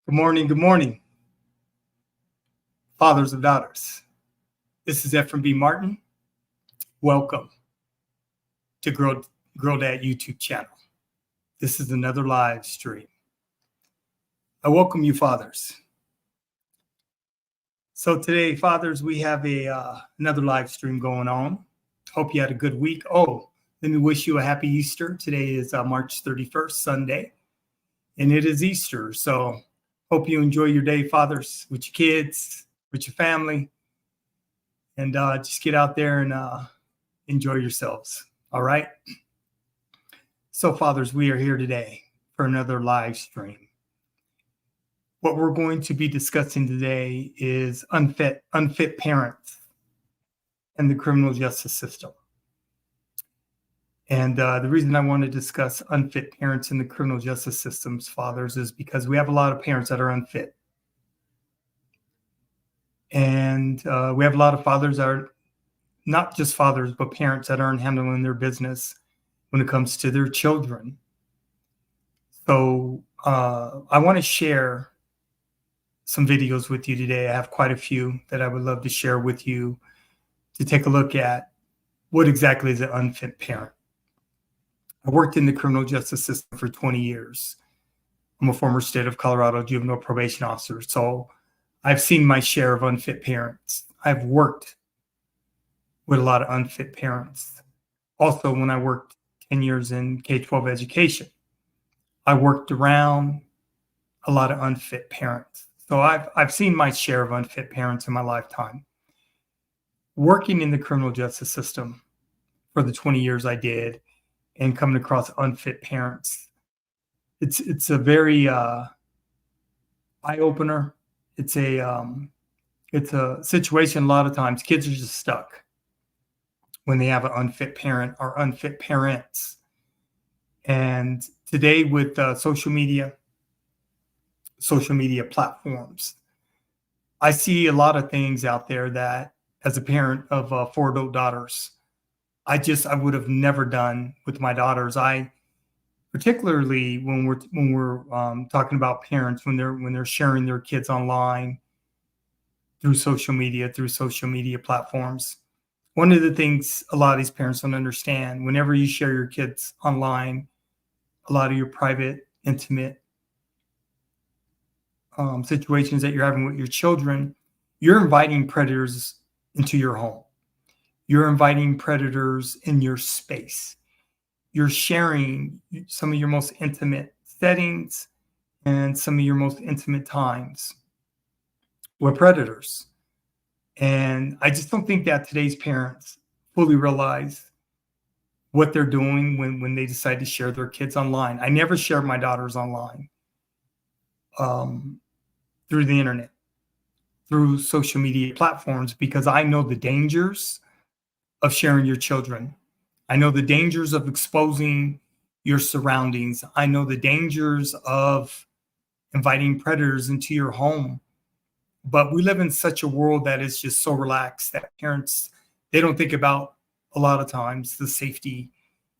Good morning, fathers and daughters. This is Ephraim B. Martin. Welcome to Grow Dad YouTube channel. This is another live stream. I welcome you, fathers. So today, fathers, we have another live stream going on. Hope you had a good week. Oh, let me wish you a happy Easter. Today is March 31st, Sunday, and it is Easter. So hope you enjoy your day, fathers, with your kids, with your family, and just get out there and enjoy yourselves. All right. So, fathers, we are here today for another live stream. What we're going to be discussing today is unfit parents and the criminal justice system. And the reason I want to discuss unfit parents in the criminal justice systems, fathers, is because we have a lot of parents that are unfit. And we have a lot of fathers that are not just fathers, but parents that aren't handling their business when it comes to their children. So I want to share some videos with you today. I have quite a few that I would love to share with you to take a look at what exactly is an unfit parent. I worked in the criminal justice system for 20 years. I'm a former state of Colorado juvenile probation officer. So I've seen my share of unfit parents. I've worked with a lot of unfit parents. Also, when I worked 10 years in K-12 education, I worked around a lot of unfit parents. So I've seen my share of unfit parents in my lifetime. Working in the criminal justice system for the 20 years I did and coming across unfit parents, it's a very eye-opener. It's a situation a lot of times kids are just stuck when they have an unfit parent or unfit parents. And today with social media platforms, I see a lot of things out there that as a parent of 4 adult daughters, I would have never done with my daughters. Particularly when we're talking about parents, when they're sharing their kids online through social media platforms. One of the things a lot of these parents don't understand, whenever you share your kids online, a lot of your private, intimate situations that you're having with your children, you're inviting predators into your home. You're inviting predators in your space. You're sharing some of your most intimate settings and some of your most intimate times with predators. And I just don't think that today's parents fully realize what they're doing when they decide to share their kids online. I never shared my daughters online through the internet, through social media platforms, because I know the dangers of sharing your children. I know the dangers of exposing your surroundings. I know the dangers of inviting predators into your home. But we live in such a world that is just so relaxed that parents, they don't think about a lot of times the safety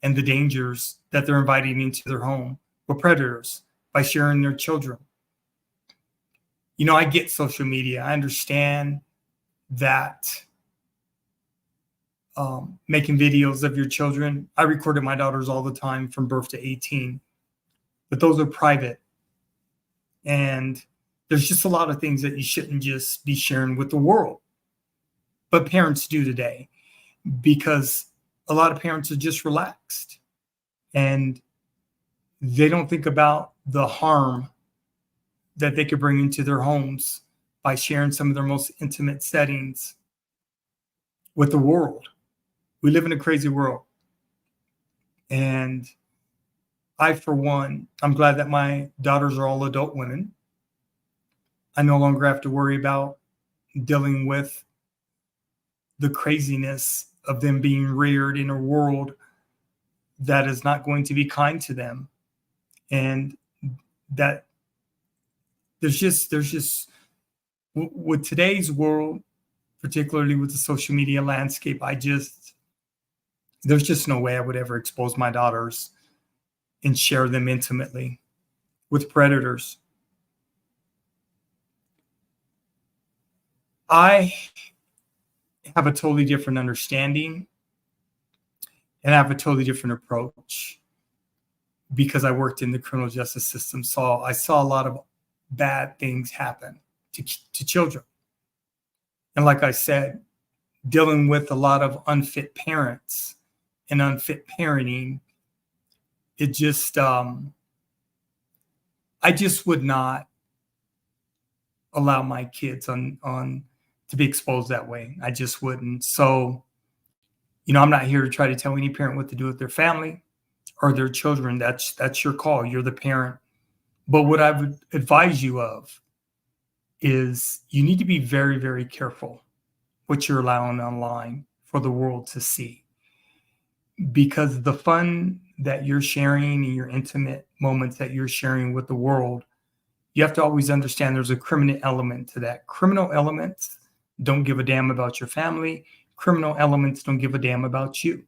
and the dangers that they're inviting into their home with predators by sharing their children. You know, I get social media. I understand that making videos of your children. I recorded my daughters all the time from birth to 18, but those are private. And there's just a lot of things that you shouldn't just be sharing with the world. But parents do today, because a lot of parents are just relaxed and they don't think about the harm that they could bring into their homes by sharing some of their most intimate settings with the world. We live in a crazy world. And I, for one, I'm glad that my daughters are all adult women. I no longer have to worry about dealing with the craziness of them being reared in a world that is not going to be kind to them. And that there's just with today's world, particularly with the social media landscape, there's just no way I would ever expose my daughters and share them intimately with predators. I have a totally different understanding and I have a totally different approach because I worked in the criminal justice system. So I saw a lot of bad things happen to children. And like I said, dealing with a lot of unfit parents and unfit parenting, it just, I just would not allow my kids on to be exposed that way. I just wouldn't. So, I'm not here to try to tell any parent what to do with their family or their children. That's your call. You're the parent. But what I would advise you of is you need to be very, very careful what you're allowing online for the world to see. Because the fun that you're sharing and your intimate moments that you're sharing with the world, you have to always understand there's a criminal element to that. Criminal elements don't give a damn about your family. Criminal elements don't give a damn about you.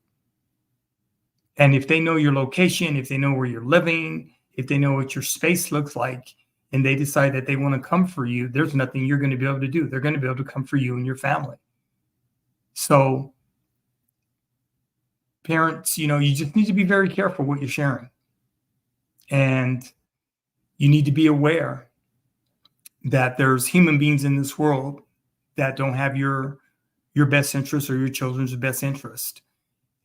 And if they know your location, if they know where you're living, if they know what your space looks like, and they decide that they want to come for you, there's nothing you're going to be able to do. They're going to be able to come for you and your family. So, parents, you just need to be very careful what you're sharing. And you need to be aware that there's human beings in this world that don't have your best interest or your children's best interest.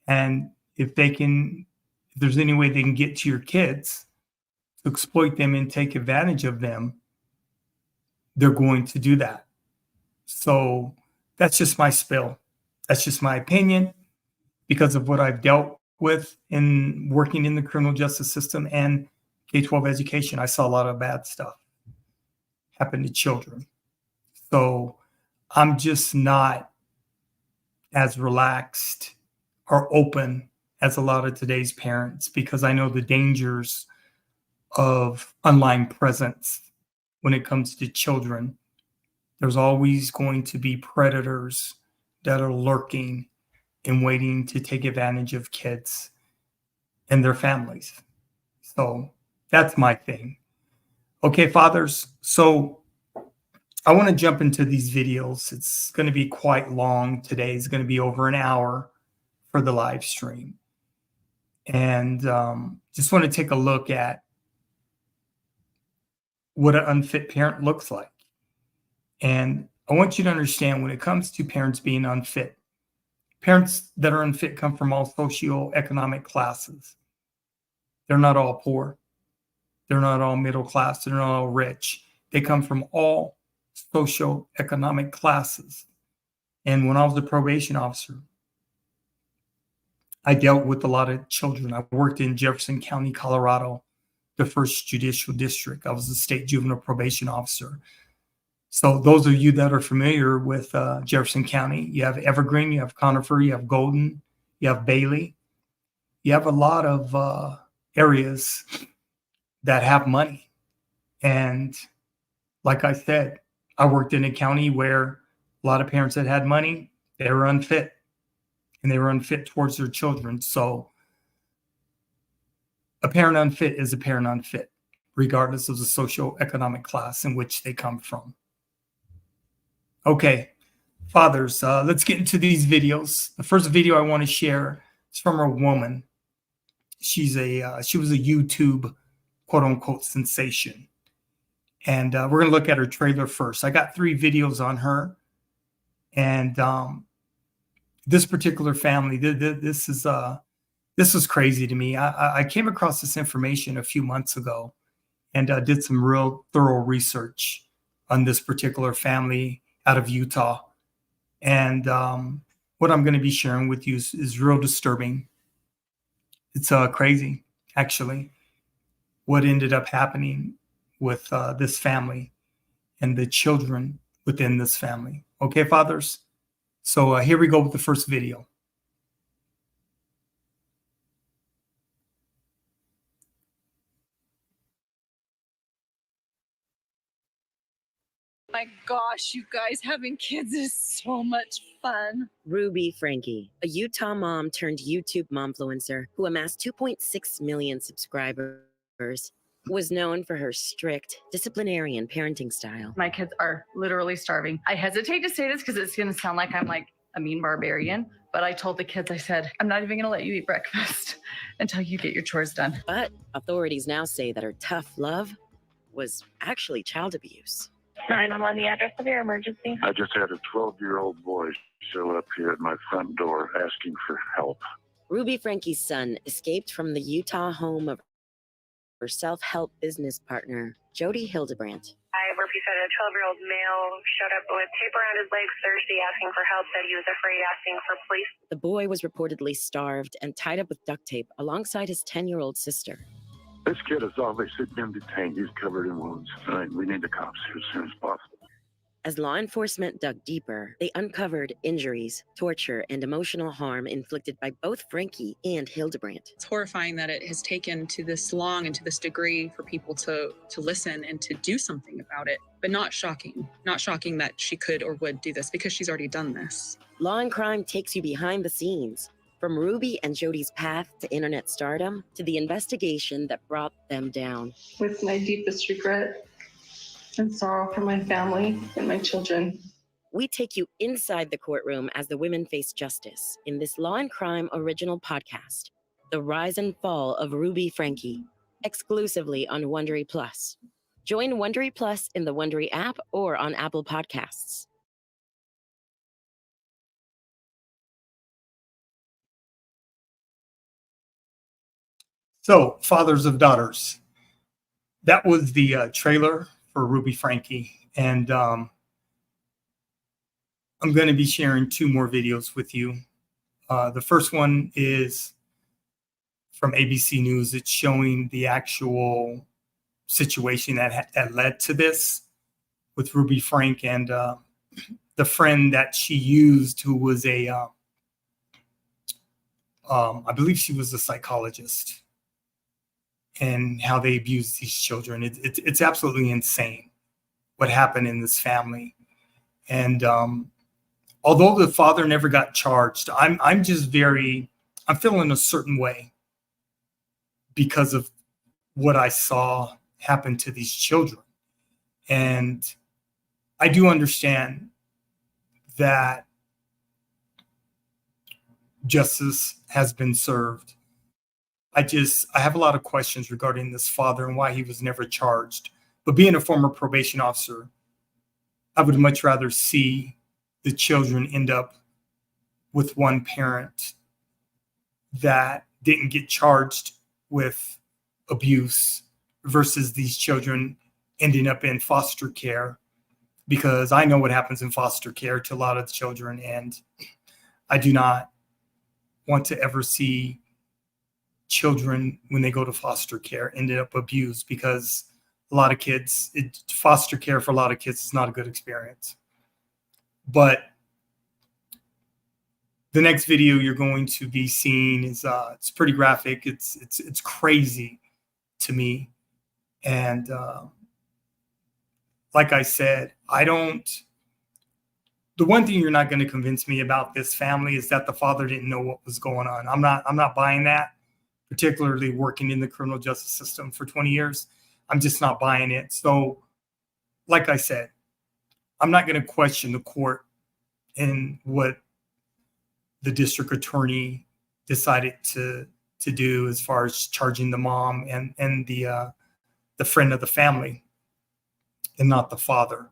And if there's any way they can get to your kids to exploit them and take advantage of them, they're going to do that. So that's just my spill. That's just my opinion because of what I've dealt with in working in the criminal justice system and K-12 education. I saw a lot of bad stuff happen to children. So I'm just not as relaxed or open as a lot of today's parents because I know the dangers of online presence when it comes to children. There's always going to be predators that are lurking and waiting to take advantage of kids and their families. So that's my thing. Okay, fathers. So I want to jump into these videos. It's going to be quite long today. It's going to be over an hour for the live stream. And just want to take a look at what an unfit parent looks like. And I want you to understand when it comes to parents being unfit, parents that are unfit come from all socioeconomic classes. They're not all poor. They're not all middle class. They're not all rich. They come from all socioeconomic classes. And when I was a probation officer, I dealt with a lot of children. I worked in Jefferson County, Colorado, the first judicial district. I was a state juvenile probation officer. So those of you that are familiar with Jefferson County, you have Evergreen, you have Conifer, you have Golden, you have Bailey. You have a lot of areas that have money. And like I said, I worked in a county where a lot of parents that had money, they were unfit. And they were unfit towards their children. So a parent unfit is a parent unfit, regardless of the socioeconomic class in which they come from. Okay, fathers, let's get into these videos. The first video I want to share is from a woman. She was a YouTube quote unquote sensation. And we're going to look at her trailer first. I got 3 videos on her. And this particular family, this was crazy to me. I came across this information a few months ago and did some real thorough research on this particular family out of Utah. And what I'm going to be sharing with you is real disturbing. It's crazy, actually, what ended up happening with this family and the children within this family. Okay, fathers? So here we go with the first video. My gosh, you guys, having kids is so much fun. Ruby Frankie, a Utah mom turned YouTube momfluencer who amassed 2.6 million subscribers. was known for her strict disciplinarian parenting style. My kids are literally starving. I hesitate to say this because it's going to sound like I'm like a mean barbarian, but I told the kids, I said, I'm not even going to let you eat breakfast until you get your chores done. But authorities now say that her tough love was actually child abuse. 911, the address of your emergency. I just had a 12-year-old boy show up here at my front door asking for help. Ruby Frankie's son escaped from the Utah home of her self-help business partner, Jody Hildebrandt. Murphy said a 12-year-old male showed up with tape around his legs Thursday asking for help, said he was afraid asking for police. The boy was reportedly starved and tied up with duct tape alongside his 10-year-old sister. This kid has obviously been detained. He's covered in wounds. We need the cops here as soon as possible. As law enforcement dug deeper, they uncovered injuries, torture, and emotional harm inflicted by both Frankie and Hildebrandt. It's horrifying that it has taken to this long and to this degree for people to listen and to do something about it, but not shocking. Not shocking that she could or would do this because she's already done this. Law and Crime takes you behind the scenes, from Ruby and Jody's path to internet stardom to the investigation that brought them down. With my deepest regret and sorrow for my family and my children. We take you inside the courtroom as the women face justice in this Law and Crime original podcast, The Rise and Fall of Ruby Frankie, exclusively on Wondery Plus. Join Wondery Plus in the Wondery app or on Apple Podcasts. So, Fathers of Daughters. That was the trailer for Ruby Frankie. And I'm going to be sharing 2 more videos with you. The first one is from ABC News. It's showing the actual situation that led to this with Ruby Frank and the friend that she used, who was I believe she was a psychologist, and how they abused these children. It's absolutely insane what happened in this family. And although the father never got charged, I'm feeling a certain way because of what I saw happen to these children. And I do understand that justice has been served. I have a lot of questions regarding this father and why he was never charged. But being a former probation officer, I would much rather see the children end up with one parent that didn't get charged with abuse versus these children ending up in foster care, because I know what happens in foster care to a lot of the children, and I do not want to ever see children, when they go to foster care, ended up abused, because a lot of kids, foster care for a lot of kids is not a good experience. But the next video you're going to be seeing is it's pretty graphic. It's crazy to me. And like I said, the one thing you're not going to convince me about this family is that the father didn't know what was going on. I'm not buying that. Particularly working in the criminal justice system for 20 years. I'm just not buying it. So, like I said, I'm not going to question the court and what the district attorney decided to do as far as charging the mom and the friend of the family and not the father.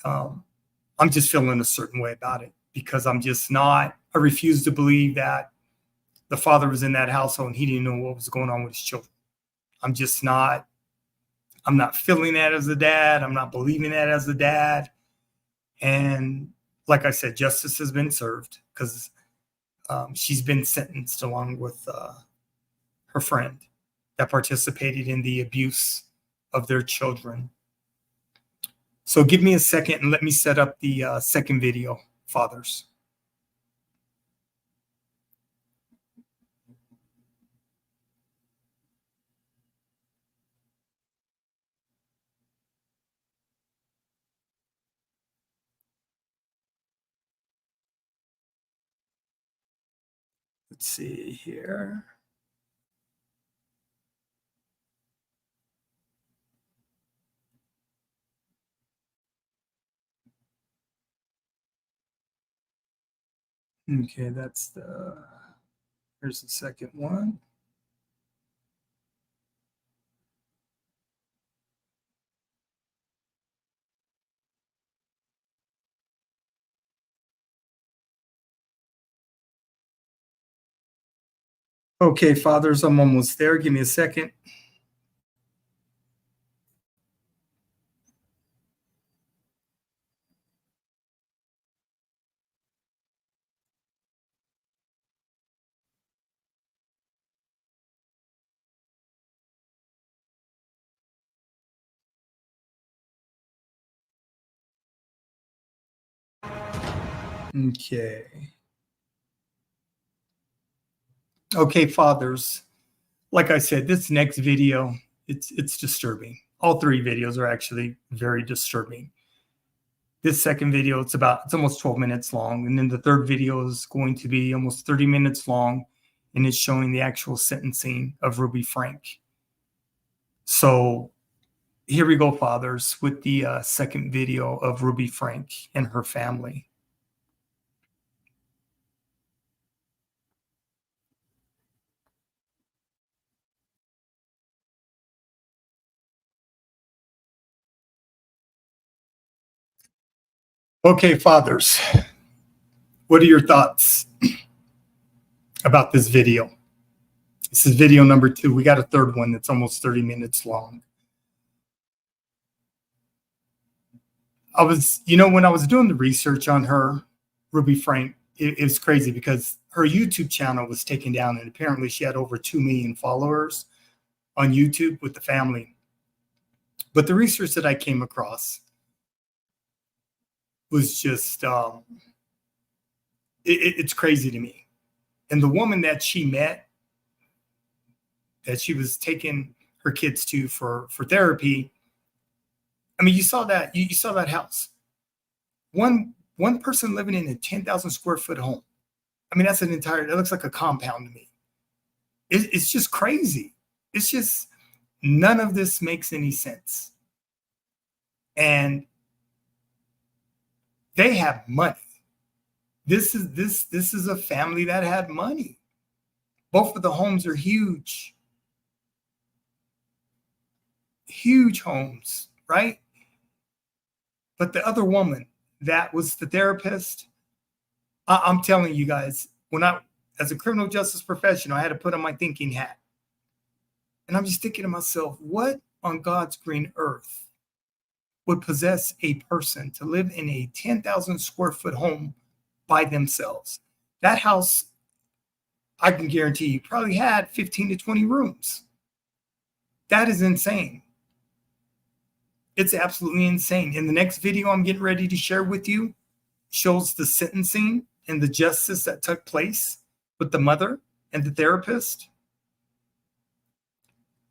I'm just feeling a certain way about it, because I refuse to believe that the father was in that household and he didn't know what was going on with his children. I'm not feeling that as a dad. I'm not believing that as a dad. And like I said, justice has been served, because she's been sentenced along with her friend that participated in the abuse of their children. So give me a second and let me set up the second video, fathers. Let's see here. Okay, here's the second one. Okay, fathers, I'm almost there. Give me a second. Okay. Okay, fathers. Like I said, this next video, it's disturbing. All three videos are actually very disturbing. This second video, it's almost 12 minutes long. And then the third video is going to be almost 30 minutes long. And it's showing the actual sentencing of Ruby Frank. So here we go, fathers, with the second video of Ruby Frank and her family. Okay, fathers, what are your thoughts about this video? This is video number 2. We got a third one that's almost 30 minutes long. When I was doing the research on her, Ruby Frank, it was crazy because her YouTube channel was taken down, and apparently she had over 2 million followers on YouTube with the family. But the research that I came across was just, it's crazy to me. And the woman that she met, that she was taking her kids to for therapy, I mean, you saw that house. One person living in a 10,000 square foot home. I mean, that looks like a compound to me. It's just crazy. It's just, none of this makes any sense. And they have money. This is a family that had money. Both of the homes are huge. Huge homes, right? But the other woman that was the therapist, I'm telling you guys, as a criminal justice professional, I had to put on my thinking hat. And I'm just thinking to myself, what on God's green earth would possess a person to live in a 10,000 square foot home by themselves? That house, I can guarantee you, probably had 15 to 20 rooms. That is insane. It's absolutely insane. In the next video I'm getting ready to share with you shows the sentencing and the justice that took place with the mother and the therapist.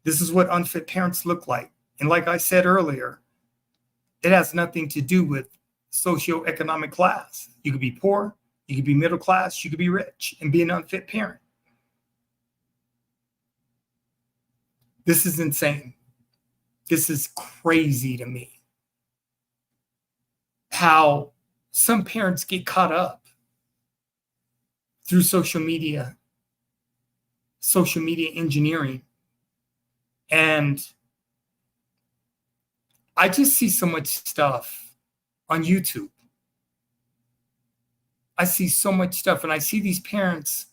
This is what unfit parents look like. And like I said earlier, it has nothing to do with socioeconomic class. You could be poor, you could be middle class, you could be rich and be an unfit parent. This is insane. This is crazy to me. How some parents get caught up through social media engineering. And I just see so much stuff on YouTube. I see so much stuff, and I see these parents.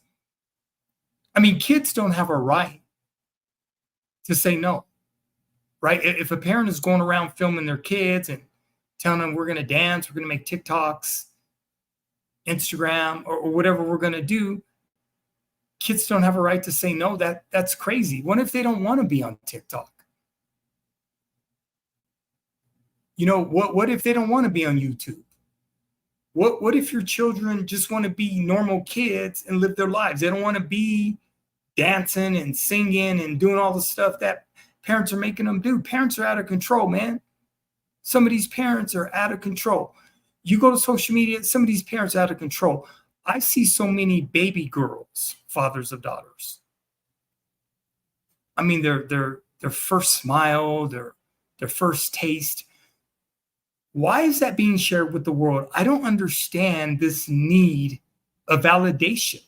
I mean, kids don't have a right to say no, right? If a parent is going around filming their kids and telling them we're going to dance, we're going to make TikToks, Instagram, or whatever we're going to do, kids don't have a right to say no. That's crazy. What if they don't want to be on TikTok? What if they don't want to be on YouTube? What if your children just want to be normal kids and live their lives? They don't want to be dancing and singing and doing all the stuff that parents are making them do. Parents are out of control, man. Some of these parents are out of control. You go to social media, some of these parents are out of control. I see so many baby girls, fathers of daughters. I mean, their first smile, their first taste. Why is that being shared with the world? I don't understand this need a validation.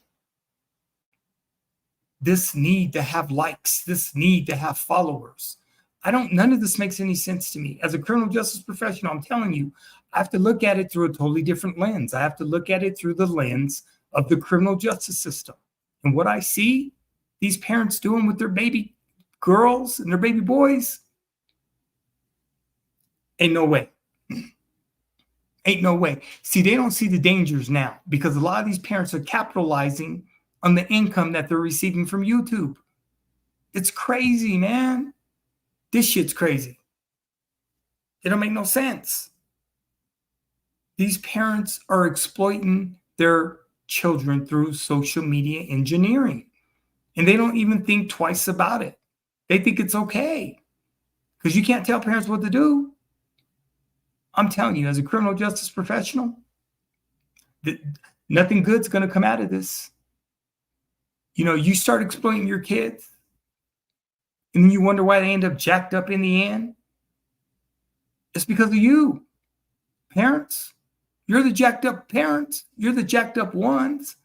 This need to have likes, this need to have followers. None of this makes any sense to me. As a criminal justice professional, I'm telling you, I have to look at it through a totally different lens. I have to look at it through the lens of the criminal justice system. And what I see these parents doing with their baby girls and their baby boys, ain't no way. Ain't no way. See, they don't see the dangers now because a lot of these parents are capitalizing on the income that they're receiving from YouTube. It's crazy, man. This shit's crazy. It don't make no sense. These parents are exploiting their children through social media engineering, and they don't even think twice about it. They think it's okay because you can't tell parents what to do. I'm telling you, as a criminal justice professional, nothing good's going to come out of this. You know, you start exploiting your kids, and then you wonder why they end up jacked up in the end. It's because of you, parents. You're the jacked up parents. You're the jacked up ones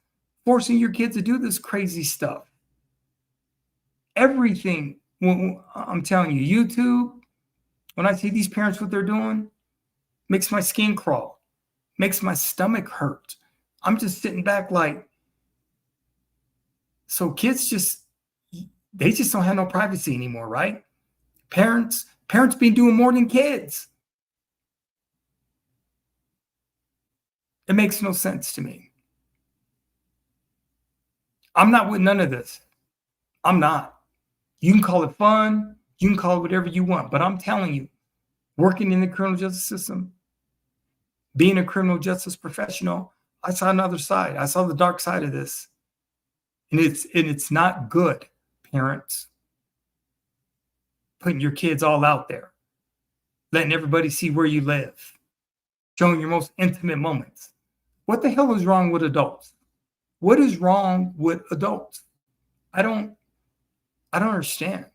forcing your kids to do this crazy stuff. Everything, I'm telling you, YouTube, when I see these parents, what they're doing, makes my skin crawl, makes my stomach hurt. I'm just sitting back like, so kids they just don't have no privacy anymore, right? Parents been doing more than kids. It makes no sense to me. I'm not with none of this. I'm not. You can call it fun. You can call it whatever you want. But I'm telling you, working in the criminal justice system, being a criminal justice professional, I saw another side. I saw the dark side of this. And it's not good, parents. Putting your kids all out there. Letting everybody see where you live. Showing your most intimate moments. What the hell is wrong with adults? What is wrong with adults? I don't understand.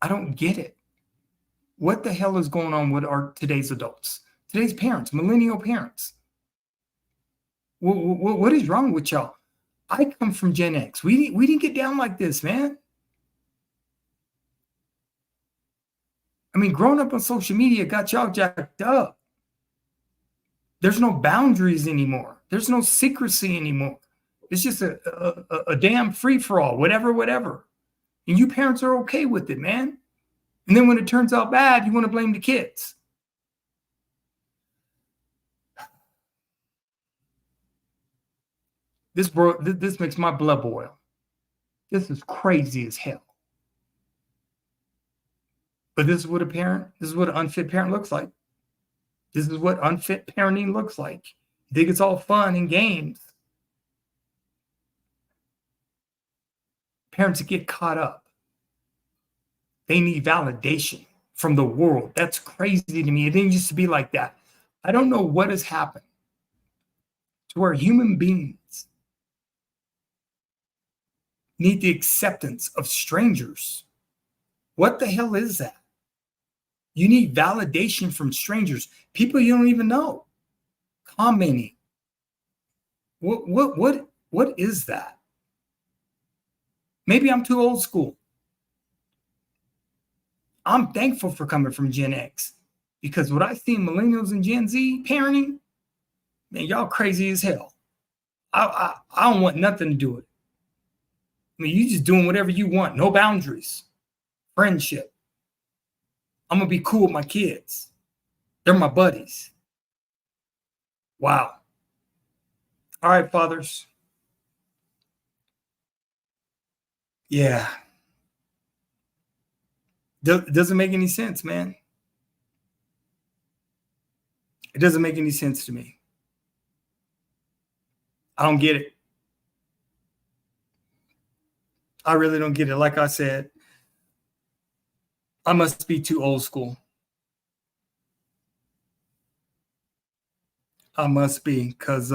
I don't get it. What the hell is going on with today's adults? Today's parents, millennial parents. What is wrong with y'all? I come from Gen X. We didn't get down like this, man. I mean, growing up on social media got y'all jacked up. There's no boundaries anymore. There's no secrecy anymore. It's just a damn free-for-all, whatever. And you parents are okay with it, man. And then when it turns out bad, you want to blame the kids. This makes my blood boil. This is crazy as hell. But this is what this is what an unfit parent looks like. This is what unfit parenting looks like. You think it's all fun and games. Parents get caught up. They need validation from the world. That's crazy to me. It didn't used to be like that. I don't know what has happened to where human beings need the acceptance of strangers. What the hell is that? You need validation from strangers, people you don't even know, commenting. What is that? Maybe I'm too old school. I'm thankful for coming from Gen X because what I see millennials and Gen Z parenting, man, y'all crazy as hell. I don't want nothing to do with it. I mean, you just doing whatever you want, no boundaries, friendship. I'm gonna be cool with my kids. They're my buddies. Wow. All right, fathers. Yeah. It doesn't make any sense, man. It doesn't make any sense to me. I don't get it. I really don't get it. Like I said, I must be too old school. I must be, because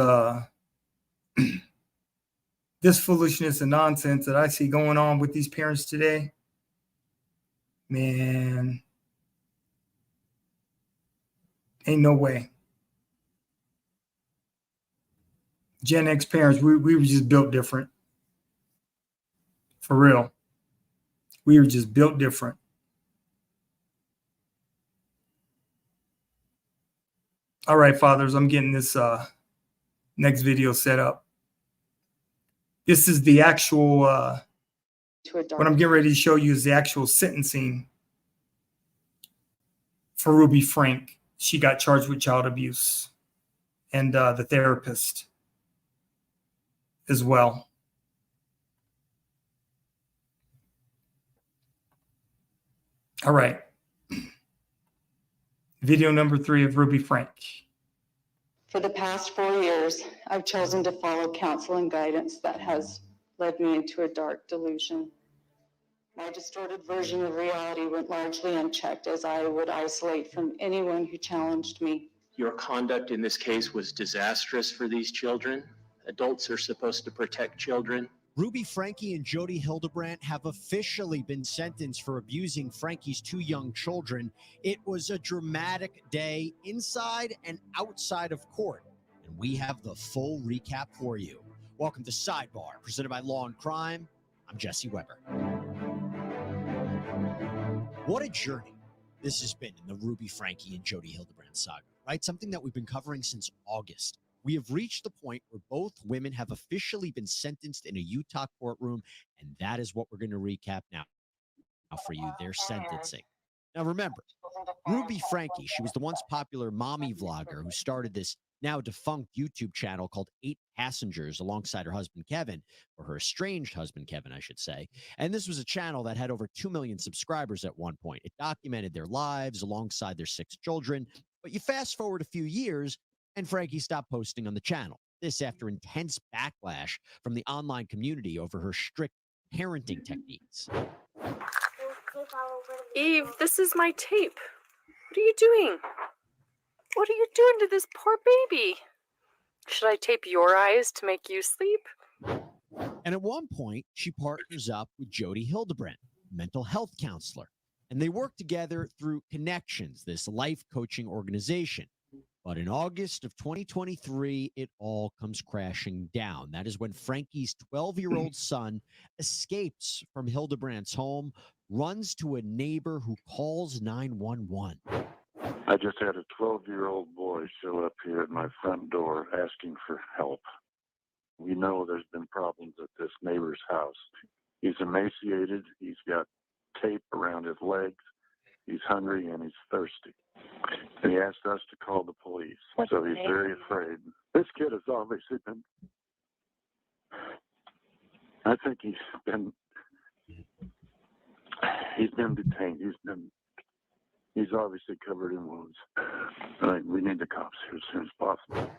this foolishness and nonsense that I see going on with these parents today, man, ain't no way. Gen X parents, we were just built different. For real. We were just built different. All right, fathers, I'm getting this next video set up. This is the actual, what I'm getting ready to show you is the actual sentencing for Ruby Frank. She got charged with child abuse, and the therapist as well. All right. Video number 3 of Ruby Frank. For the past 4 years, I've chosen to follow counsel and guidance that has led me into a dark delusion. My distorted version of reality went largely unchecked as I would isolate from anyone who challenged me. Your conduct in this case was disastrous for these children. Adults are supposed to protect children. Ruby Franke and Jody Hildebrandt have officially been sentenced for abusing Frankie's 2 young children. It was a dramatic day inside and outside of court, and we have the full recap for you. Welcome to Sidebar, presented by Law and Crime. I'm Jesse Weber. What a journey this has been in the Ruby Franke and Jody Hildebrandt saga, right? Something that we've been covering since August. We have reached the point where both women have officially been sentenced in a Utah courtroom, and that is what we're going to recap now for you, their sentencing. Now remember, Ruby Franke, she was the once popular mommy vlogger who started this now defunct YouTube channel called 8 Passengers alongside her husband Kevin, or her estranged husband Kevin, I should say. And this was a channel that had over 2 million subscribers at one point. It documented their lives alongside their 6 children. But you fast forward a few years, and Frankie stopped posting on the channel. This after intense backlash from the online community over her strict parenting techniques. Eve, this is my tape. What are you doing? What are you doing to this poor baby? Should I tape your eyes to make you sleep? And at one point, she partners up with Jody Hildebrandt, mental health counselor, and they work together through Connections, this life coaching organization. But in August of 2023, it all comes crashing down. That is when Frankie's 12-year-old son escapes from Hildebrandt's home, runs to a neighbor who calls 911. I just had a 12-year-old boy show up here at my front door asking for help. We know there's been problems at this neighbor's house. He's emaciated. He's got tape around his legs. He's hungry and he's thirsty. And he asked us to call the police. So he's very afraid. This kid has obviously been, I think he's been detained. He's obviously covered in wounds. We need the cops here as soon as possible.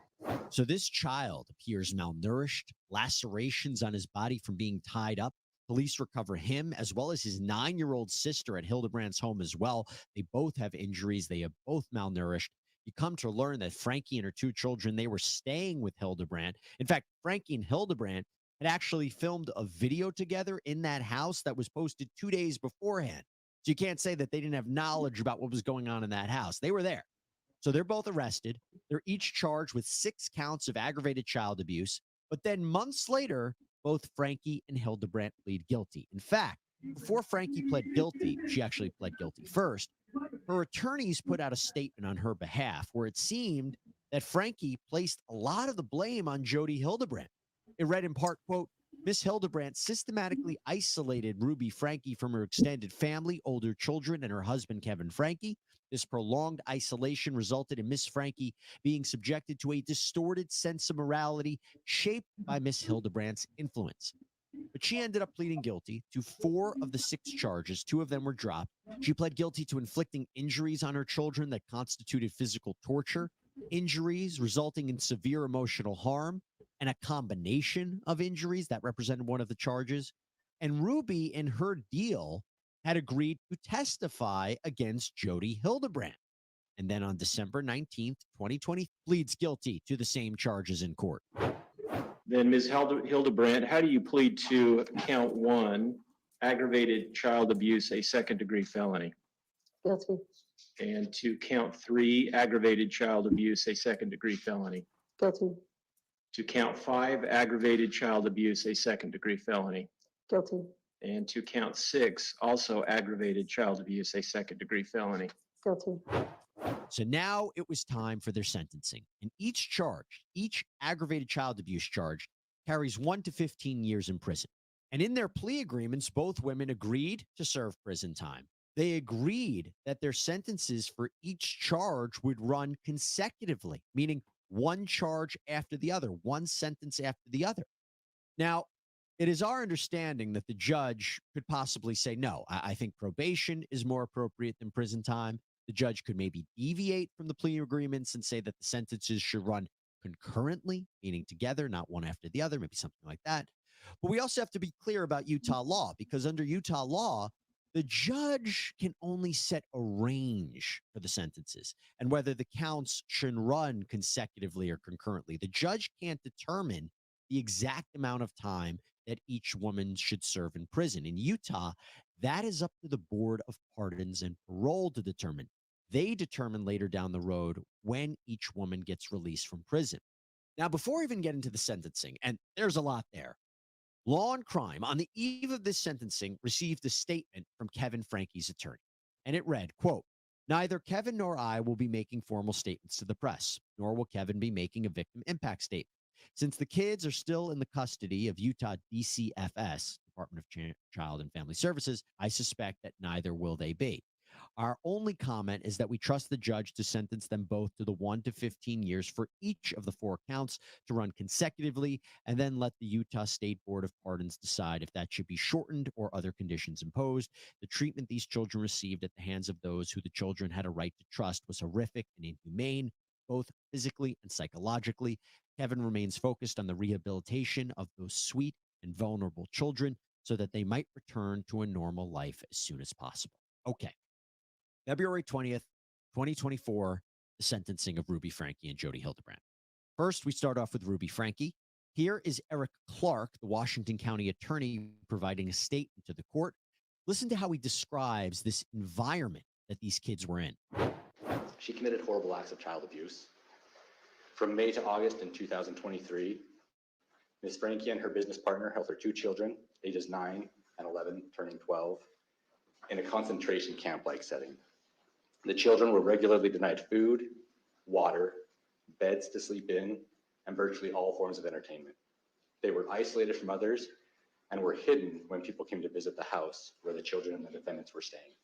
So this child appears malnourished, lacerations on his body from being tied up. Police recover him as well as his 9-year-old sister at Hildebrandt's home as well. They both have injuries. They are both malnourished. You come to learn that Frankie and her 2 children, they were staying with Hildebrandt. In fact, Frankie and Hildebrandt had actually filmed a video together in that house that was posted 2 days beforehand. So you can't say that they didn't have knowledge about what was going on in that house. They were there. So they're both arrested. They're each charged with 6 counts of aggravated child abuse. But then months later, both Frankie and Hildebrandt plead guilty. In fact, before Frankie pled guilty, she actually pled guilty first, her attorneys put out a statement on her behalf where it seemed that Frankie placed a lot of the blame on Jody Hildebrandt. It read in part, quote, Miss Hildebrandt systematically isolated Ruby Franke from her extended family, older children, and her husband, Kevin Franke. This prolonged isolation resulted in Miss Franke being subjected to a distorted sense of morality shaped by Miss Hildebrandt's influence. But she ended up pleading guilty to 4 of the 6 charges. 2 of them were dropped. She pled guilty to inflicting injuries on her children that constituted physical torture, injuries resulting in severe emotional harm, and a combination of injuries that represented one of the charges. And Ruby, in her deal, had agreed to testify against Jody Hildebrandt. And then on December 19th, 2020, pleads guilty to the same charges in court. Then Ms. Hildebrandt, how do you plead to count 1, aggravated child abuse, a second-degree felony? Guilty. And to count 3, aggravated child abuse, a second-degree felony? Guilty. To count 5, aggravated child abuse, a second-degree felony. Guilty. And to count 6, also aggravated child abuse, a second-degree felony. Guilty. So now it was time for their sentencing. And each charge, each aggravated child abuse charge, carries 1 to 15 years in prison. And in their plea agreements, both women agreed to serve prison time. They agreed that their sentences for each charge would run consecutively, meaning one charge after the other, one sentence after the other. Now, it is our understanding that the judge could possibly say, no, I think probation is more appropriate than prison time. The judge could maybe deviate from the plea agreements and say that the sentences should run concurrently, meaning together, not one after the other, maybe something like that. But we also have to be clear about Utah law, because under Utah law, the judge can only set a range for the sentences and whether the counts should run consecutively or concurrently. The judge can't determine the exact amount of time that each woman should serve in prison. In Utah, that is up to the Board of Pardons and Parole to determine. They determine later down the road when each woman gets released from prison. Now, before we even get into the sentencing, and there's a lot there, Law and Crime, on the eve of this sentencing, received a statement from Kevin Frankie's attorney. And it read, quote, "Neither Kevin nor I will be making formal statements to the press, nor will Kevin be making a victim impact statement. Since the kids are still in the custody of Utah DCFS, Department of Child and Family Services, I suspect that neither will they be. Our only comment is that we trust the judge to sentence them both to the 1 to 15 years for each of the 4 counts to run consecutively, and then let the Utah State Board of Pardons decide if that should be shortened or other conditions imposed. The treatment these children received at the hands of those who the children had a right to trust was horrific and inhumane, both physically and psychologically. Kevin remains focused on the rehabilitation of those sweet and vulnerable children so that they might return to a normal life as soon as possible." Okay. February 20th, 2024, the sentencing of Ruby Frankie and Jody Hildebrandt. First, we start off with Ruby Frankie. Here is Eric Clark, the Washington County attorney, providing a statement to the court. Listen to how he describes this environment that these kids were in. She committed horrible acts of child abuse. From May to August in 2023, Ms. Frankie and her business partner held her 2 children, ages 9 and 11, turning 12, in a concentration camp-like setting. The children were regularly denied food, water, beds to sleep in, and virtually all forms of entertainment. They were isolated from others and were hidden when people came to visit the house where the children and the defendants were staying.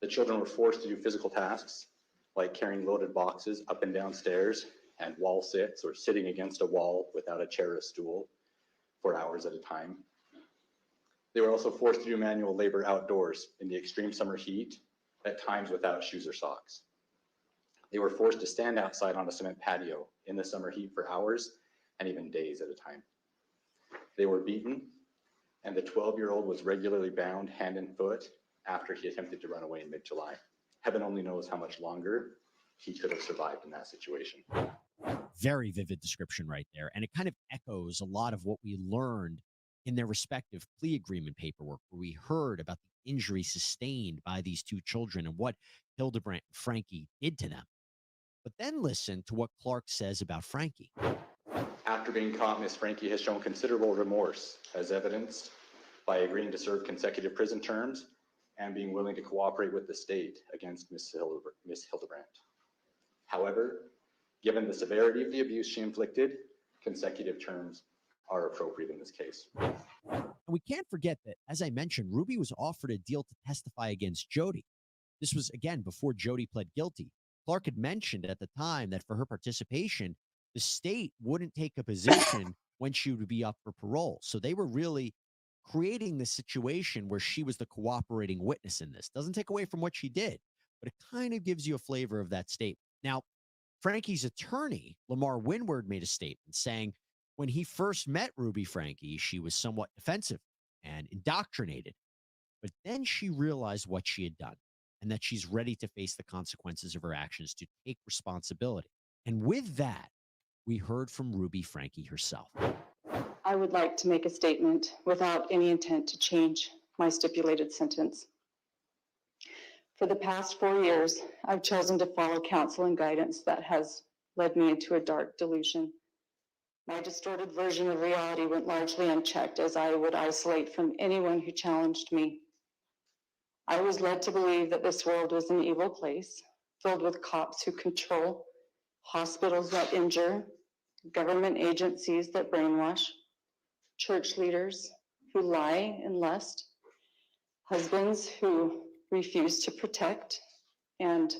The children were forced to do physical tasks like carrying loaded boxes up and down stairs and wall sits or sitting against a wall without a chair or a stool for hours at a time. They were also forced to do manual labor outdoors in the extreme summer heat, at times without shoes or socks. They were forced to stand outside on a cement patio in the summer heat for hours and even days at a time. They were beaten, and the 12-year-old was regularly bound hand and foot after he attempted to run away in mid-July. Heaven only knows how much longer he could have survived in that situation. Very vivid description right there. And it kind of echoes a lot of what we learned in their respective plea agreement paperwork, where we heard about the injury sustained by these 2 children and what Hildebrandt and Frankie did to them. But then listen to what Clark says about Frankie. After being caught, Ms. Frankie has shown considerable remorse, as evidenced by agreeing to serve consecutive prison terms and being willing to cooperate with the state against Ms. Hildebrandt. However, given the severity of the abuse she inflicted, consecutive terms are appropriate in this case. And we can't forget that, as I mentioned, Ruby was offered a deal to testify against Jody. This was, again, before Jody pled guilty. Clark had mentioned at the time that for her participation, the state wouldn't take a position when she would be up for parole. So they were really creating this situation where she was the cooperating witness in this. Doesn't take away from what she did, but it kind of gives you a flavor of that statement. Now, Frankie's attorney, Lamar Windward, made a statement saying when he first met Ruby Frankie, she was somewhat defensive and indoctrinated. But then she realized what she had done and that she's ready to face the consequences of her actions, to take responsibility. And with that, we heard from Ruby Frankie herself. I would like to make a statement without any intent to change my stipulated sentence. For the past 4 years, I've chosen to follow counsel and guidance that has led me into a dark delusion. My distorted version of reality went largely unchecked as I would isolate from anyone who challenged me. I was led to believe that this world was an evil place, filled with cops who control, hospitals that injure, government agencies that brainwash, church leaders who lie and lust, husbands who refuse to protect, and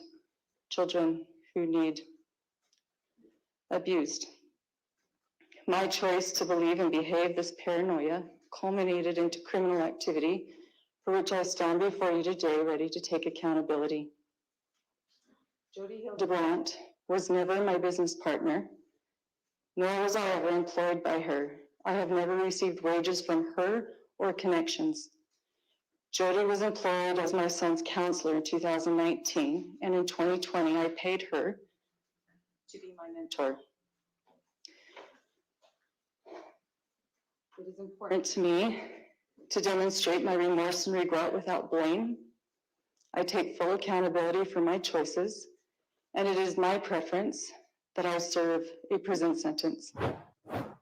children who need abused. My choice to believe and behave this paranoia culminated into criminal activity for which I stand before you today ready to take accountability. Jody Hildebrandt was never my business partner, nor was I ever employed by her. I have never received wages from her or connections. Jody was employed as my son's counselor in 2019, and in 2020, I paid her to be my mentor. It is important to me to demonstrate my remorse and regret without blame. I take full accountability for my choices, and it is my preference that I serve a prison sentence.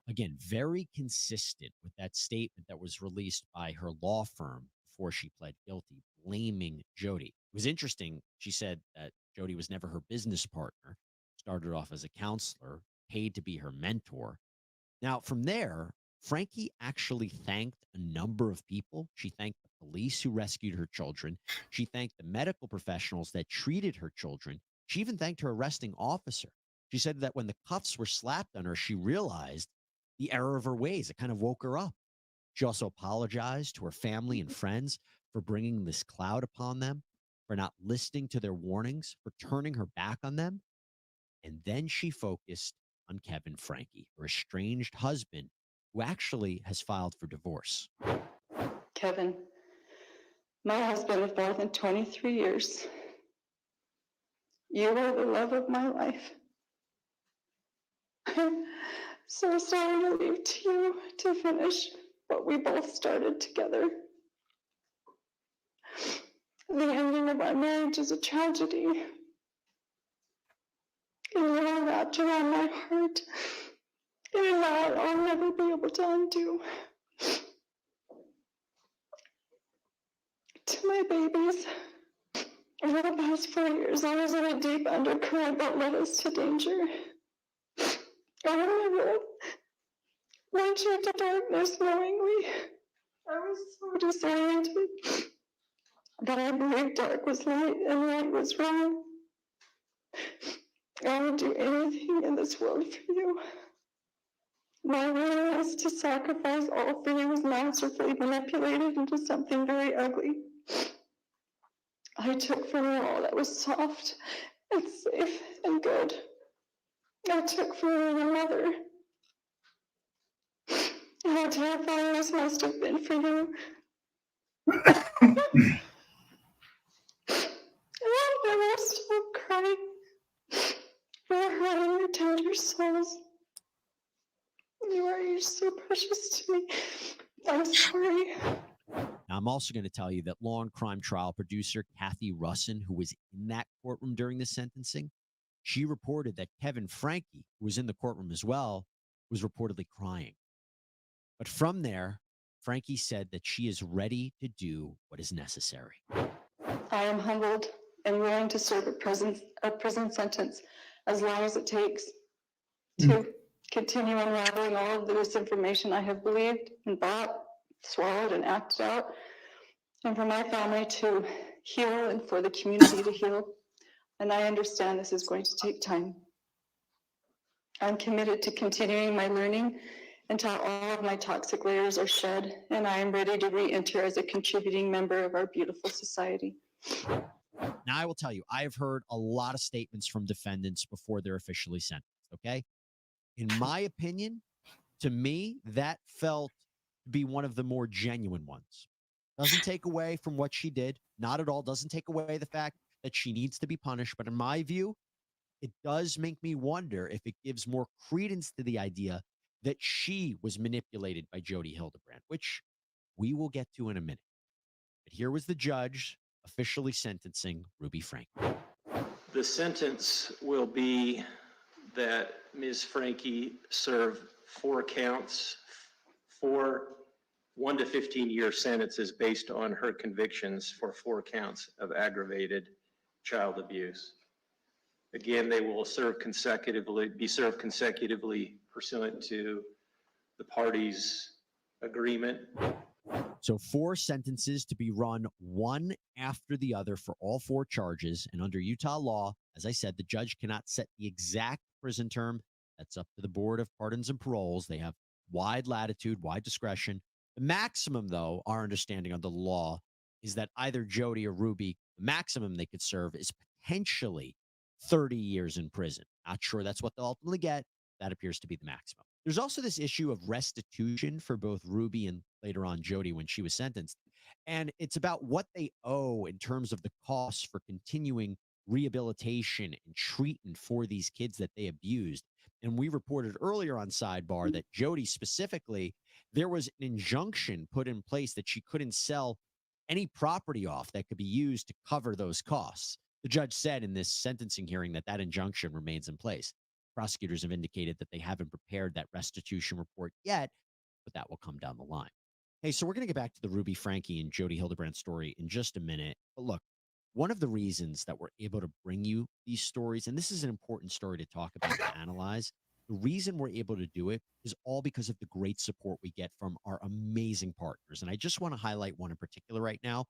Again, very consistent with that statement that was released by her law firm before she pled guilty, blaming Jody. It was interesting. She said that Jody was never her business partner, started off as a counselor, paid to be her mentor. Now, from there, Frankie actually thanked a number of people. She thanked the police who rescued her children. She thanked the medical professionals that treated her children. She even thanked her arresting officer. She said that when the cuffs were slapped on her, she realized the error of her ways. It kind of woke her up. She also apologized to her family and friends for bringing this cloud upon them, for not listening to their warnings, for turning her back on them. And then she focused on Kevin Frankie, her estranged husband, who actually has filed for divorce. Kevin, my husband of more than 23 years, you are the love of my life. I'm so sorry to leave to you to finish what we both started together. The ending of our marriage is a tragedy. And you are wrapped around my heart in a knot I'll never be able to undo. To my babies, over the past 4 years, I was in a deep undercurrent that led us to danger. I never ventured to darkness knowingly. I was so disoriented that I believed dark was light and light was wrong. I would do anything in this world for you. My willingness to sacrifice all for you was masterfully manipulated into something very ugly. I took from you all that was soft and safe and good. I took from you your mother. How terrifying this must have been for you. I'll never stop crying for hurting your tender souls. You are each so precious to me. I'm sorry. Now, I'm also going to tell you that law and crime trial producer Kathy Russin, who was in that courtroom during the sentencing, she reported that Kevin Frankie, who was in the courtroom as well, was reportedly crying. But from there, Frankie said that she is ready to do what is necessary. I am humbled and willing to serve a prison sentence as long as it takes to continue unraveling all of the misinformation I have believed and bought, swallowed, and acted out, and for my family to heal and for the community to heal. And I understand this is going to take time. I'm committed to continuing my learning until all of my toxic layers are shed, and I am ready to re-enter as a contributing member of our beautiful society. Now, I will tell you, I have heard a lot of statements from defendants before they're officially sentenced, okay? In my opinion, to me, that felt to be one of the more genuine ones. Doesn't take away from what she did. Not at all. Doesn't take away the fact that she needs to be punished. But in my view, it does make me wonder if it gives more credence to the idea that she was manipulated by Jody Hildebrandt, which we will get to in a minute. But here was the judge officially sentencing Ruby Frank. The sentence will be that Ms. Frankie serve 4 counts, 1 to 15-year sentences based on her convictions for 4 counts of aggravated child abuse. Again, they will be served consecutively pursuant to the parties' agreement. So 4 sentences to be run one after the other for all 4 charges. And under Utah law, as I said, the judge cannot set the exact prison term. That's up to the Board of Pardons and Paroles. They have wide latitude, wide discretion. The maximum, though, our understanding of the law is that either Jody or Ruby, the maximum they could serve is potentially 30 years in prison. Not sure that's what they'll ultimately get. That appears to be the maximum. There's also this issue of restitution for both Ruby and later on Jody when she was sentenced. And it's about what they owe in terms of the costs for continuing rehabilitation and treatment for these kids that they abused. And we reported earlier on Sidebar that Jody specifically, there was an injunction put in place that she couldn't sell any property off that could be used to cover those costs. The judge said in this sentencing hearing that that injunction remains in place. Prosecutors have indicated that they haven't prepared that restitution report yet, but that will come down the line. Hey, so we're going to get back to the Ruby Frankie and Jody Hildebrand story in just a minute. But look, one of the reasons that we're able to bring you these stories, and this is an important story to talk about and analyze, the reason we're able to do it is all because of the great support we get from our amazing partners. And I just want to highlight one in particular right now,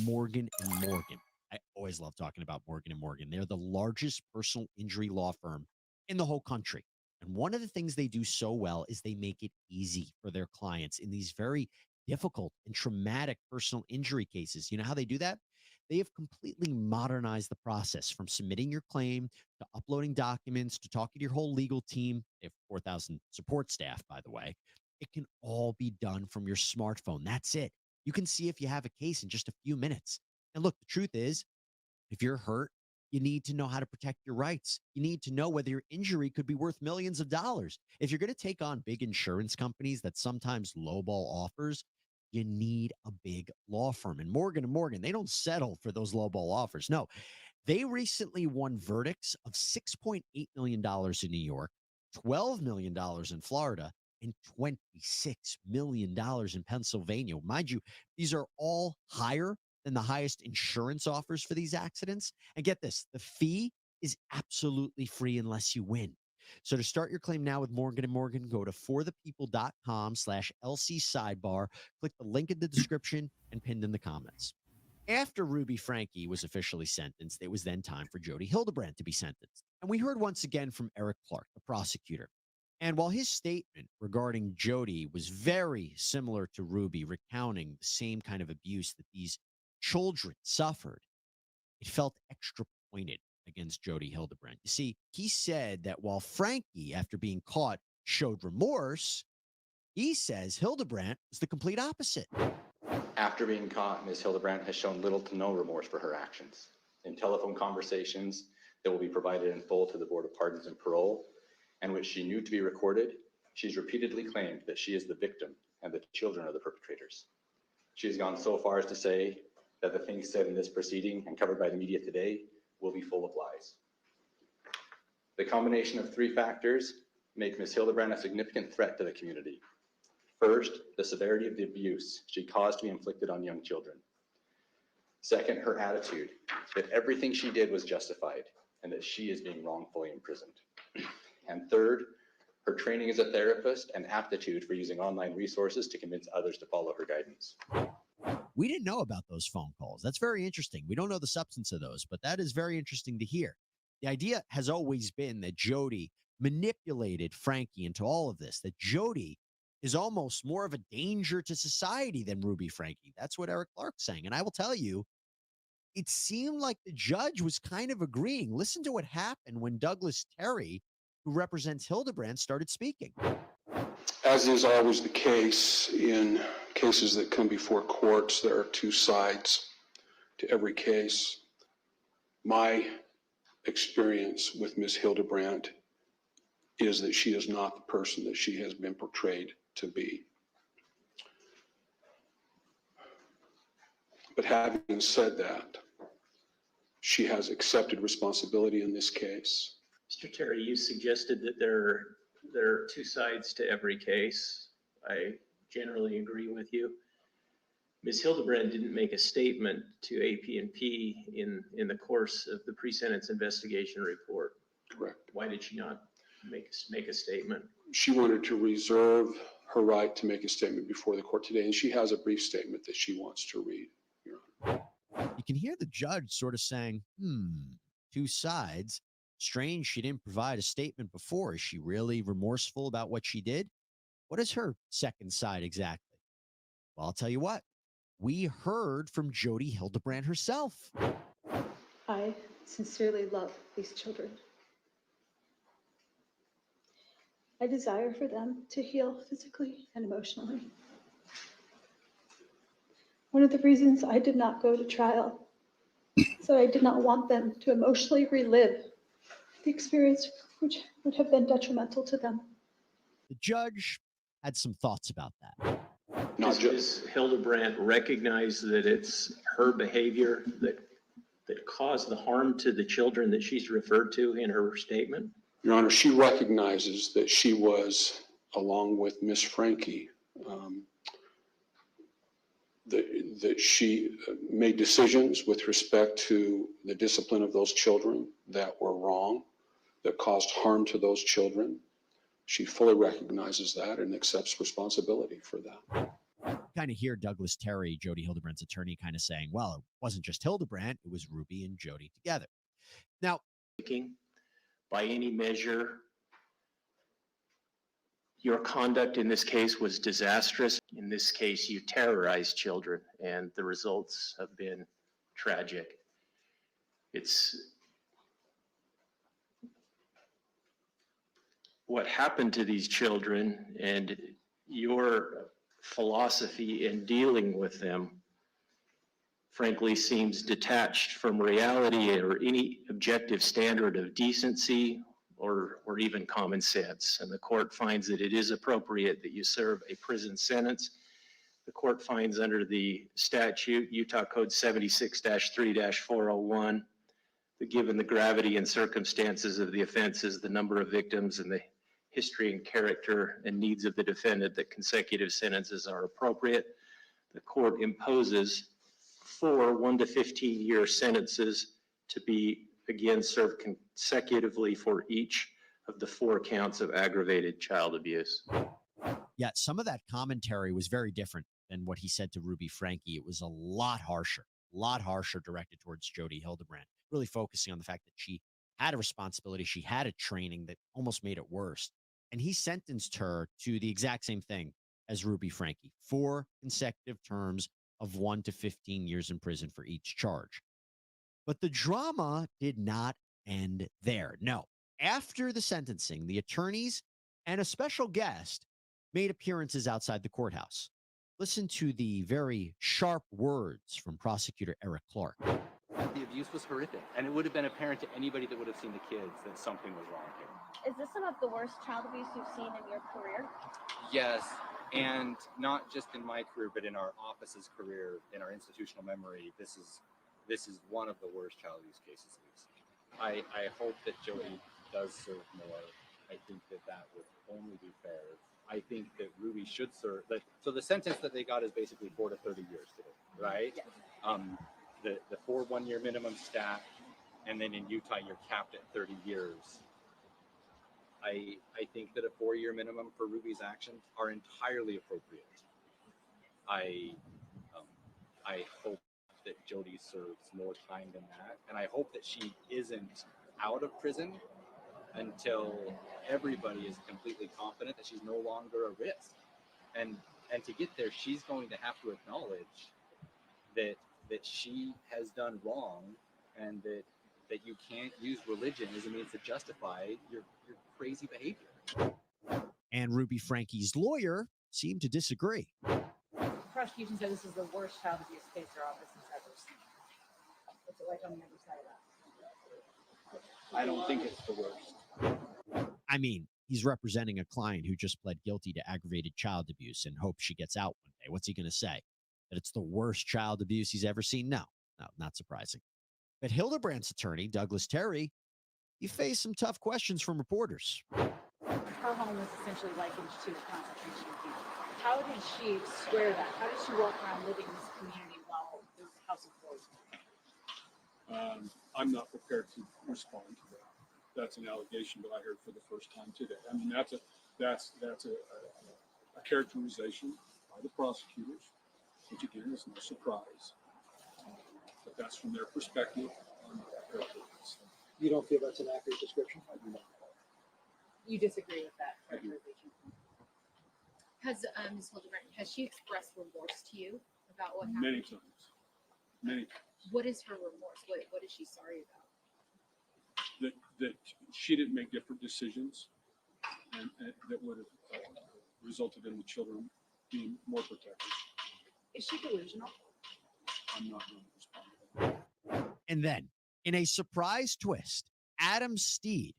Morgan & Morgan. I always love talking about Morgan & Morgan. They're the largest personal injury law firm in the whole country. And one of the things they do so well is they make it easy for their clients in these very difficult and traumatic personal injury cases. You know how they do that? They have completely modernized the process from submitting your claim to uploading documents to talking to your whole legal team. They have 4,000 support staff, by the way. It can all be done from your smartphone. That's it. You can see if you have a case in just a few minutes. And look, the truth is, if you're hurt, you need to know how to protect your rights. You need to know whether your injury could be worth millions of dollars. If you're going to take on big insurance companies that sometimes lowball offers, you need a big law firm. And Morgan & Morgan, they don't settle for those lowball offers. No, they recently won verdicts of $6.8 million in New York, $12 million in Florida, and $26 million in Pennsylvania. Mind you, these are all higher than the highest insurance offers for these accidents. And get this, the fee is absolutely free unless you win. So to start your claim now with Morgan & Morgan, go to forthepeople.com/LC sidebar, click the link in the description and pinned in the comments. After Ruby Frankie was officially sentenced, it was then time for Jody Hildebrand to be sentenced. And we heard once again from Eric Clark, the prosecutor. And while his statement regarding Jody was very similar to Ruby, recounting the same kind of abuse that these children suffered, it felt extra pointed against Jody Hildebrand. You see, he said that while Frankie, after being caught, showed remorse, he says Hildebrand was the complete opposite. After being caught, Ms. Hildebrand has shown little to no remorse for her actions. In telephone conversations that will be provided in full to the Board of Pardons and Parole, and which she knew to be recorded, she's repeatedly claimed that she is the victim and the children are the perpetrators. She has gone so far as to say that the things said in this proceeding and covered by the media today will be full of lies. The combination of 3 factors make Ms. Hildebrand a significant threat to the community. First, the severity of the abuse she caused to be inflicted on young children. Second, her attitude that everything she did was justified and that she is being wrongfully imprisoned. And third, her training as a therapist and aptitude for using online resources to convince others to follow her guidance. We didn't know about those phone calls. That's very interesting. We don't know the substance of those, but that is very interesting to hear. The idea has always been that Jody manipulated Frankie into all of this, that Jody is almost more of a danger to society than Ruby Frankie. That's what Eric Clark's saying. And I will tell you, it seemed like the judge was kind of agreeing. Listen to what happened when Douglas Terry, who represents Hildebrand, started speaking. As is always the case in cases that come before courts, there are 2 sides to every case. My experience with Ms. Hildebrand is that she is not the person that she has been portrayed to be. But having said that, she has accepted responsibility in this case. Mr. Terry, you suggested that there are two sides to every case. I generally agree with you. Ms. Hildebrand didn't make a statement to AP&P in the course of the pre-sentence investigation report. Correct. Why did she not make a statement? She wanted to reserve her right to make a statement before the court today, and she has a brief statement that she wants to read. You can hear the judge sort of saying, two sides. Strange she didn't provide a statement before. Is she really remorseful about what she did? What is her second side exactly? Well, I'll tell you what. We heard from Jody Hildebrand herself. I sincerely love these children. I desire for them to heal physically and emotionally. One of the reasons I did not go to trial is that I did not want them to emotionally relive the experience which would have been detrimental to them. The judge had some thoughts about that. Does Ms. Hildebrand recognize that it's her behavior that caused the harm to the children that she's referred to in her statement? Your Honor, she recognizes that she was, along with Miss Frankie, that she made decisions with respect to the discipline of those children that were wrong, that caused harm to those children. She fully recognizes that and accepts responsibility for that. Kind of hear Douglas Terry, Jody Hildebrand's attorney, kind of saying, well, it wasn't just Hildebrand, it was Ruby and Jody together. Now, by any measure, your conduct in this case was disastrous. In this case, you terrorized children, and the results have been tragic. It's what happened to these children and your philosophy in dealing with them, frankly, seems detached from reality or any objective standard of decency or even common sense. And the court finds that it is appropriate that you serve a prison sentence. The court finds under the statute, Utah Code 76-3-401, that given the gravity and circumstances of the offenses, the number of victims, and the history and character and needs of the defendant, that consecutive sentences are appropriate. The court imposes 4 1 to 15-year sentences to be again served consecutively for each of the 4 counts of aggravated child abuse. Yeah, some of that commentary was very different than what he said to Ruby Frankie. It was a lot harsher directed towards Jody Hildebrand, really focusing on the fact that she had a responsibility. She had a training that almost made it worse. And he sentenced her to the exact same thing as Ruby Frankie, 4 consecutive terms of 1 to 15 years in prison for each charge. But the drama did not end there. No, after the sentencing, the attorneys and a special guest made appearances outside the courthouse. Listen to the very sharp words from prosecutor Eric Clark. The abuse was horrific, and it would have been apparent to anybody that would have seen the kids that something was wrong here. Is this some of the worst child abuse you've seen in your career? Yes, and not just in my career, but in our office's career, in our institutional memory, this is one of the worst child abuse cases we've seen. I hope that Jody does serve more. I think that would only be fair. I think that Ruby should serve. So the sentence that they got is basically 4 to 30 years today, right? Yes. The 4 1-year minimum stat, and then in Utah you're capped at 30 years. I think that a 4-year minimum for Ruby's actions are entirely appropriate. I hope that Jody serves more time than that, and I hope that she isn't out of prison until everybody is completely confident that she's no longer a risk. And to get there, she's going to have to acknowledge that she has done wrong, and that you can't use religion as a means to justify your crazy behavior. And Ruby Frankie's lawyer seemed to disagree. The prosecution said this is the worst child abuse case their office has ever seen. What's it like on the other side of that? I don't think it's the worst. I mean, he's representing a client who just pled guilty to aggravated child abuse and hopes she gets out one day. What's he going to say? That it's the worst child abuse he's ever seen? No, not surprising. But Hildebrand's attorney, Douglas Terry, he faced some tough questions from reporters. Her home was essentially likened to a concentration camp. How did she square that? How did she walk around living in this community while this house is closed? I'm not prepared to respond to that. That's an allegation that I heard for the first time today. I mean, that's a characterization by the prosecutors, which again is no surprise. But that's from their perspective. You don't feel that's an accurate description? I do not. You disagree with that I do. characterization? Has Ms. Hildebrand, has she expressed remorse to you about what happened? Many times. Many times. What is her remorse? What is she sorry about? That she didn't make different decisions and that would have resulted in the children being more protected. Is she delusional? I'm not going to respond to that. And then, in a surprise twist, Adam Steed,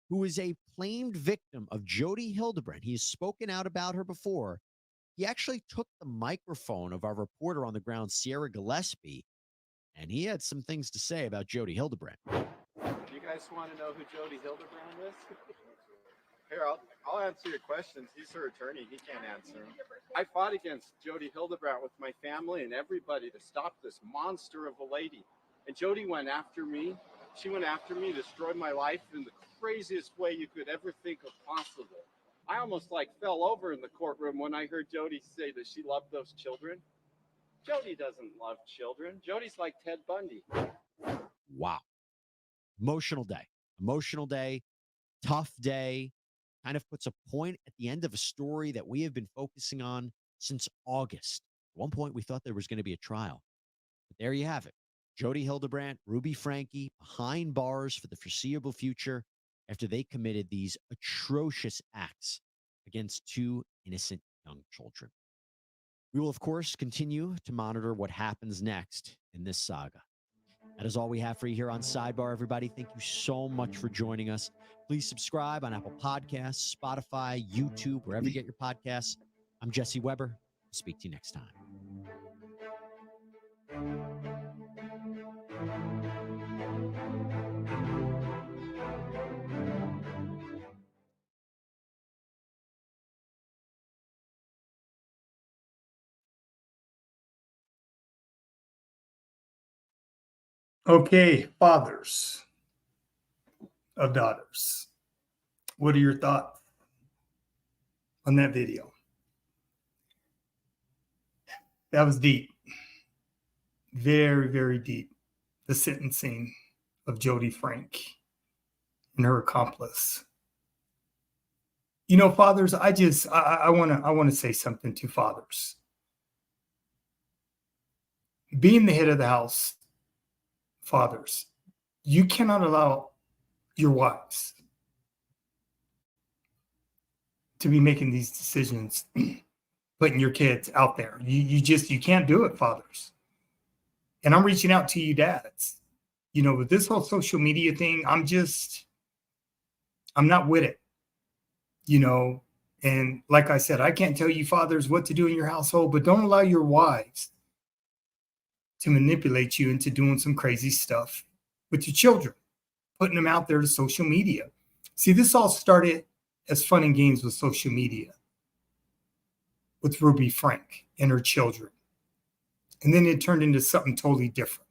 who is a claimed victim of Jodi Hildebrand, he has spoken out about her before. He actually took the microphone of our reporter on the ground, Sierra Gillespie, and he had some things to say about Jodi Hildebrand. You guys want to know who Jodi Hildebrand is? Here, I'll answer your questions. He's her attorney. He can't answer them. I fought against Jodi Hildebrand with my family and everybody to stop this monster of a lady. And Jodi went after me. She went after me, destroyed my life in the craziest way you could ever think of possible. I almost fell over in the courtroom when I heard Jodi say that she loved those children. Jodi doesn't love children. Jodi's like Ted Bundy. Wow. Emotional day, tough day, kind of puts a point at the end of a story that we have been focusing on since August. At one point, we thought there was going to be a trial. But there you have it. Jodi Hildebrand, Ruby Franke behind bars for the foreseeable future after they committed these atrocious acts against two innocent young children. We will, of course, continue to monitor what happens next in this saga. That is all we have for you here on Sidebar, everybody. Thank you so much for joining us. Please subscribe on Apple Podcasts, Spotify, YouTube, wherever you get your podcasts. I'm Jesse Weber. Speak to you next time. Okay, fathers of daughters, what are your thoughts on that video? That was deep. Very, very deep. The sentencing of Jodi Frank and her accomplice. You know, fathers, I want to say something to fathers. Being the head of the house, fathers, you cannot allow your wives to be making these decisions, putting your kids out there. You can't do it, fathers. And I'm reaching out to you dads. You know, with this whole social media thing, I'm not with it. You know, and like I said, I can't tell you fathers what to do in your household, but don't allow your wives to manipulate you into doing some crazy stuff with your children, putting them out there to social media. See, this all started as fun and games with social media with Ruby Frank and her children. And then it turned into something totally different.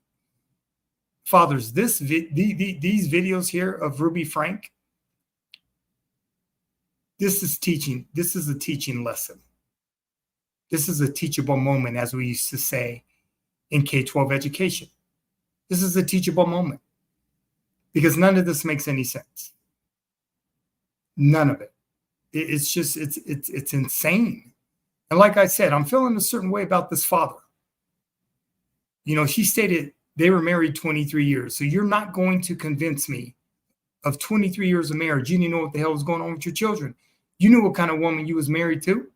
Fathers, these videos here of Ruby Frank, this is teaching. This is a teaching lesson. This is a teachable moment, as we used to say in K-12 education. This is a teachable moment because none of this makes any sense. None of it. It's just, it's insane. And like I said, I'm feeling a certain way about this father. You know, she stated they were married 23 years. So you're not going to convince me of 23 years of marriage. You didn't know what the hell was going on with your children. You knew what kind of woman you was married to.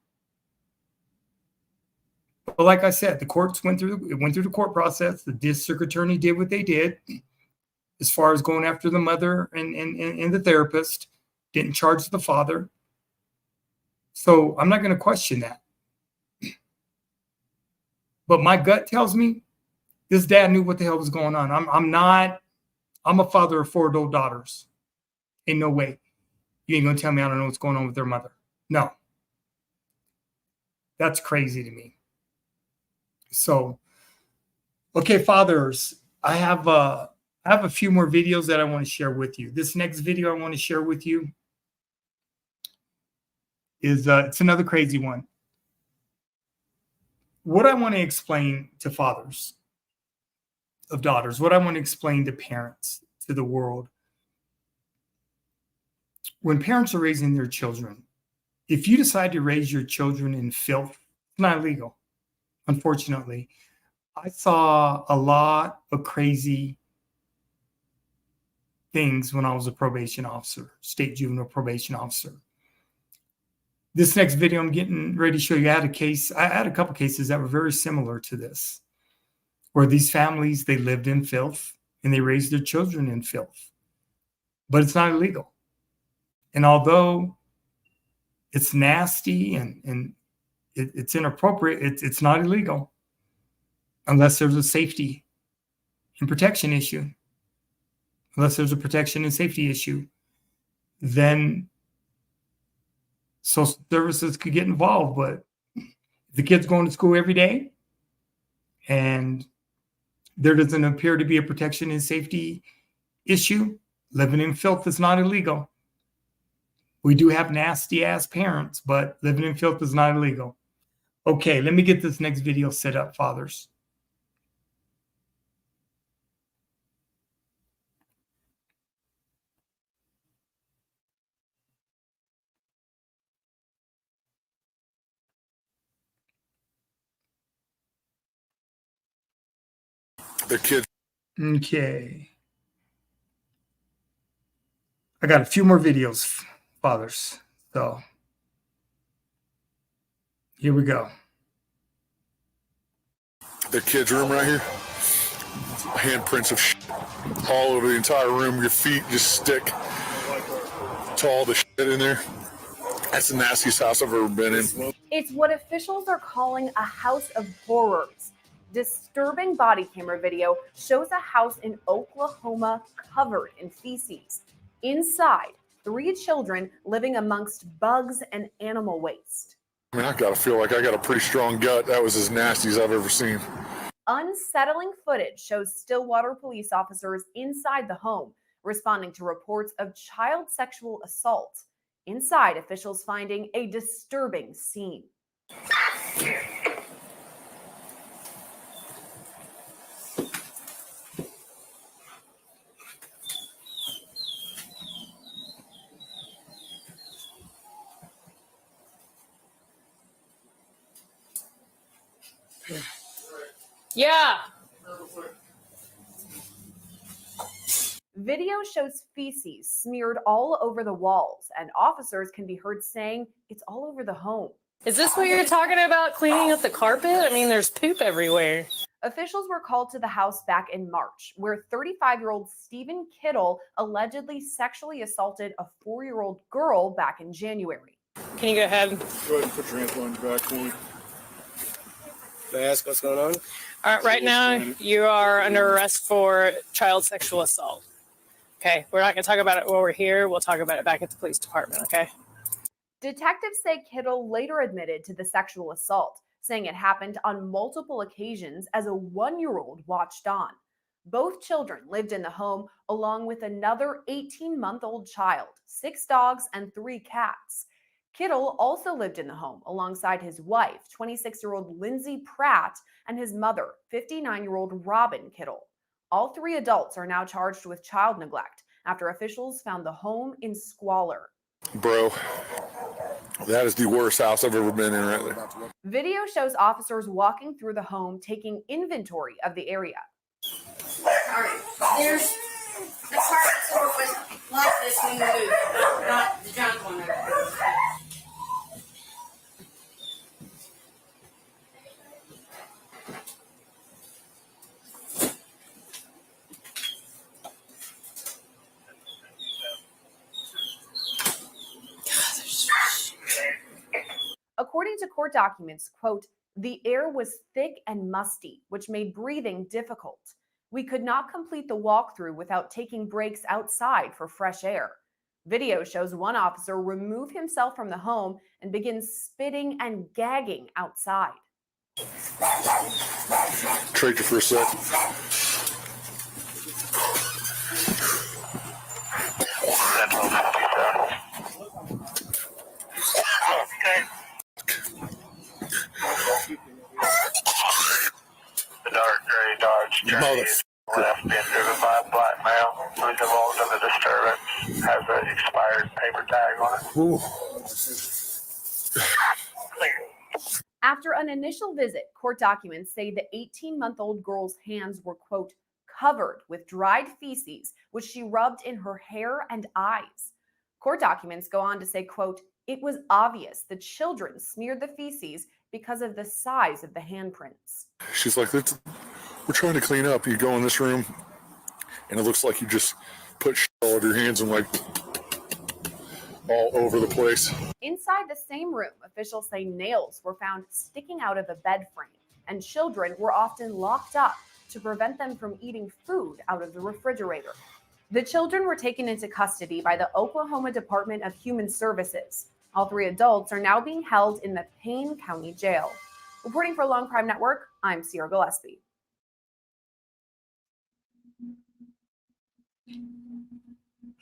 But like I said, the courts went through the court process. The district attorney did what they did as far as going after the mother and the therapist, didn't charge the father. So I'm not going to question that. But my gut tells me this dad knew what the hell was going on. I'm a father of 4 adult daughters. Ain't no way. You ain't gonna tell me I don't know what's going on with their mother. No. That's crazy to me. So, okay, fathers, I have a few more videos that I want to share with you. This next video I want to share with you is it's another crazy one. What I want to explain to fathers of daughters, what I want to explain to parents, to the world, when parents are raising their children, if you decide to raise your children in filth, it's not illegal, unfortunately. I saw a lot of crazy things when I was a probation officer, state juvenile probation officer. This next video I'm getting ready to show you, I had a couple cases that were very similar to this, where these families, they lived in filth and they raised their children in filth. But it's not illegal. And although it's nasty and it's inappropriate, it's not illegal unless there's a safety and protection issue. Unless there's a protection and safety issue, then social services could get involved. But if the kid's going to school every day and there doesn't appear to be a protection and safety issue, living in filth is not illegal. We do have nasty ass parents, but living in filth is not illegal. Okay, let me get this next video set up, fathers. The kids. Okay. I got a few more videos, fathers. So here we go. The kids' room right here. Handprints of shit all over the entire room. Your feet just stick to all the shit in there. That's the nastiest house I've ever been in. It's what officials are calling a house of horrors. Disturbing body camera video shows a house in Oklahoma covered in feces. Inside, 3 children living amongst bugs and animal waste. I mean, I gotta feel like I got a pretty strong gut. That was as nasty as I've ever seen. Unsettling footage shows Stillwater police officers inside the home, responding to reports of child sexual assault. Inside, officials finding a disturbing scene. Yeah. Video shows feces smeared all over the walls, and officers can be heard saying it's all over the home. Is this what you're talking about, cleaning up the carpet? I mean, there's poop everywhere. Officials were called to the house back in March, where 35-year-old Stephen Kittle allegedly sexually assaulted a 4-year-old girl back in January. Can you go ahead? Go ahead and put your hands on your back for me. Can I ask what's going on? All right, right now, you are under arrest for child sexual assault. Okay, we're not going to talk about it while we're here. We'll talk about it back at the police department, okay? Detectives say Kittle later admitted to the sexual assault, saying it happened on multiple occasions as a 1-year-old watched on. Both children lived in the home along with another 18-month-old child, 6 dogs, and 3 cats. Kittle also lived in the home alongside his wife, 26-year-old Lindsay Pratt, and his mother, 59-year-old Robin Kittle. All 3 adults are now charged with child neglect after officials found the home in squalor. Bro, that is the worst house I've ever been in right there. Video shows officers walking through the home, taking inventory of the area. All right, there's the part door was like this when you moved, not the junk one over there. According to court documents, quote, the air was thick and musty, which made breathing difficult. We could not complete the walkthrough without taking breaks outside for fresh air. Video shows one officer remove himself from the home and begin spitting and gagging outside. Trade you for a sec. The dark gray Dodge Journey left being driven by a black male who's involved in the disturbance, has an expired paper tag on it. Ooh. After an initial visit, court documents say the 18-month-old girl's hands were, quote, covered with dried feces, which she rubbed in her hair and eyes. Court documents go on to say, quote, it was obvious the children smeared the feces because of the size of the handprints. She's like, we're trying to clean up. You go in this room, and it looks like you just put shit all over your hands and like all over the place. Inside the same room, officials say nails were found sticking out of a bed frame, and children were often locked up to prevent them from eating food out of the refrigerator. The children were taken into custody by the Oklahoma Department of Human Services. All 3 adults are now being held in the Payne County Jail. Reporting for Long Crime Network, I'm Sierra Gillespie.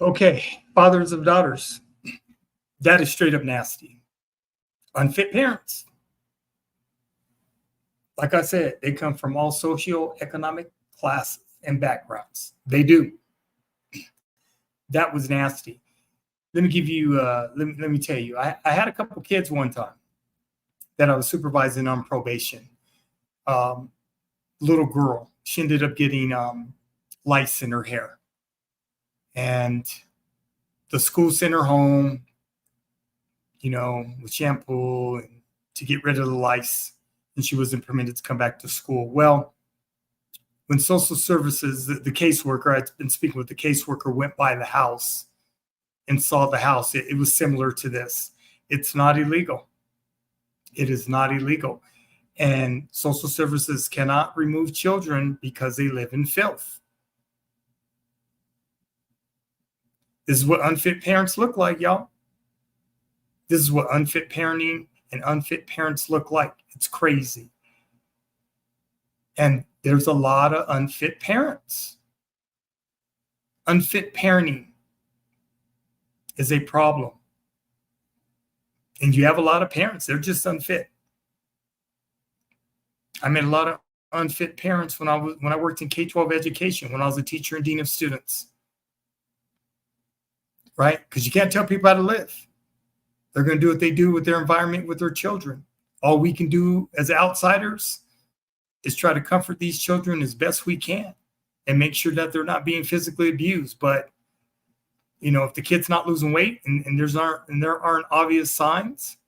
Okay, fathers of daughters. That is straight up nasty. Unfit parents. Like I said, they come from all socioeconomic classes and backgrounds. They do. That was nasty. Let me give you, let me tell you, I had a couple kids one time that I was supervising on probation. Little girl, she ended up getting lice in her hair. And the school sent her home, with shampoo and to get rid of the lice. And she wasn't permitted to come back to school. Well, when social services, the caseworker, I'd been speaking with the caseworker, went by the house and saw the house, it was similar to this. It's not illegal. It is not illegal. And social services cannot remove children because they live in filth. This is what unfit parents look like, y'all. This is what unfit parenting and unfit parents look like. It's crazy. And there's a lot of unfit parents. Unfit parenting is a problem. And you have a lot of parents, they're just unfit. I met a lot of unfit parents when I worked in K-12 education, when I was a teacher and dean of students. Right? Because you can't tell people how to live. They're going to do what they do with their environment, with their children. All we can do as outsiders is try to comfort these children as best we can and make sure that they're not being physically abused. But, if the kid's not losing weight and there aren't obvious signs,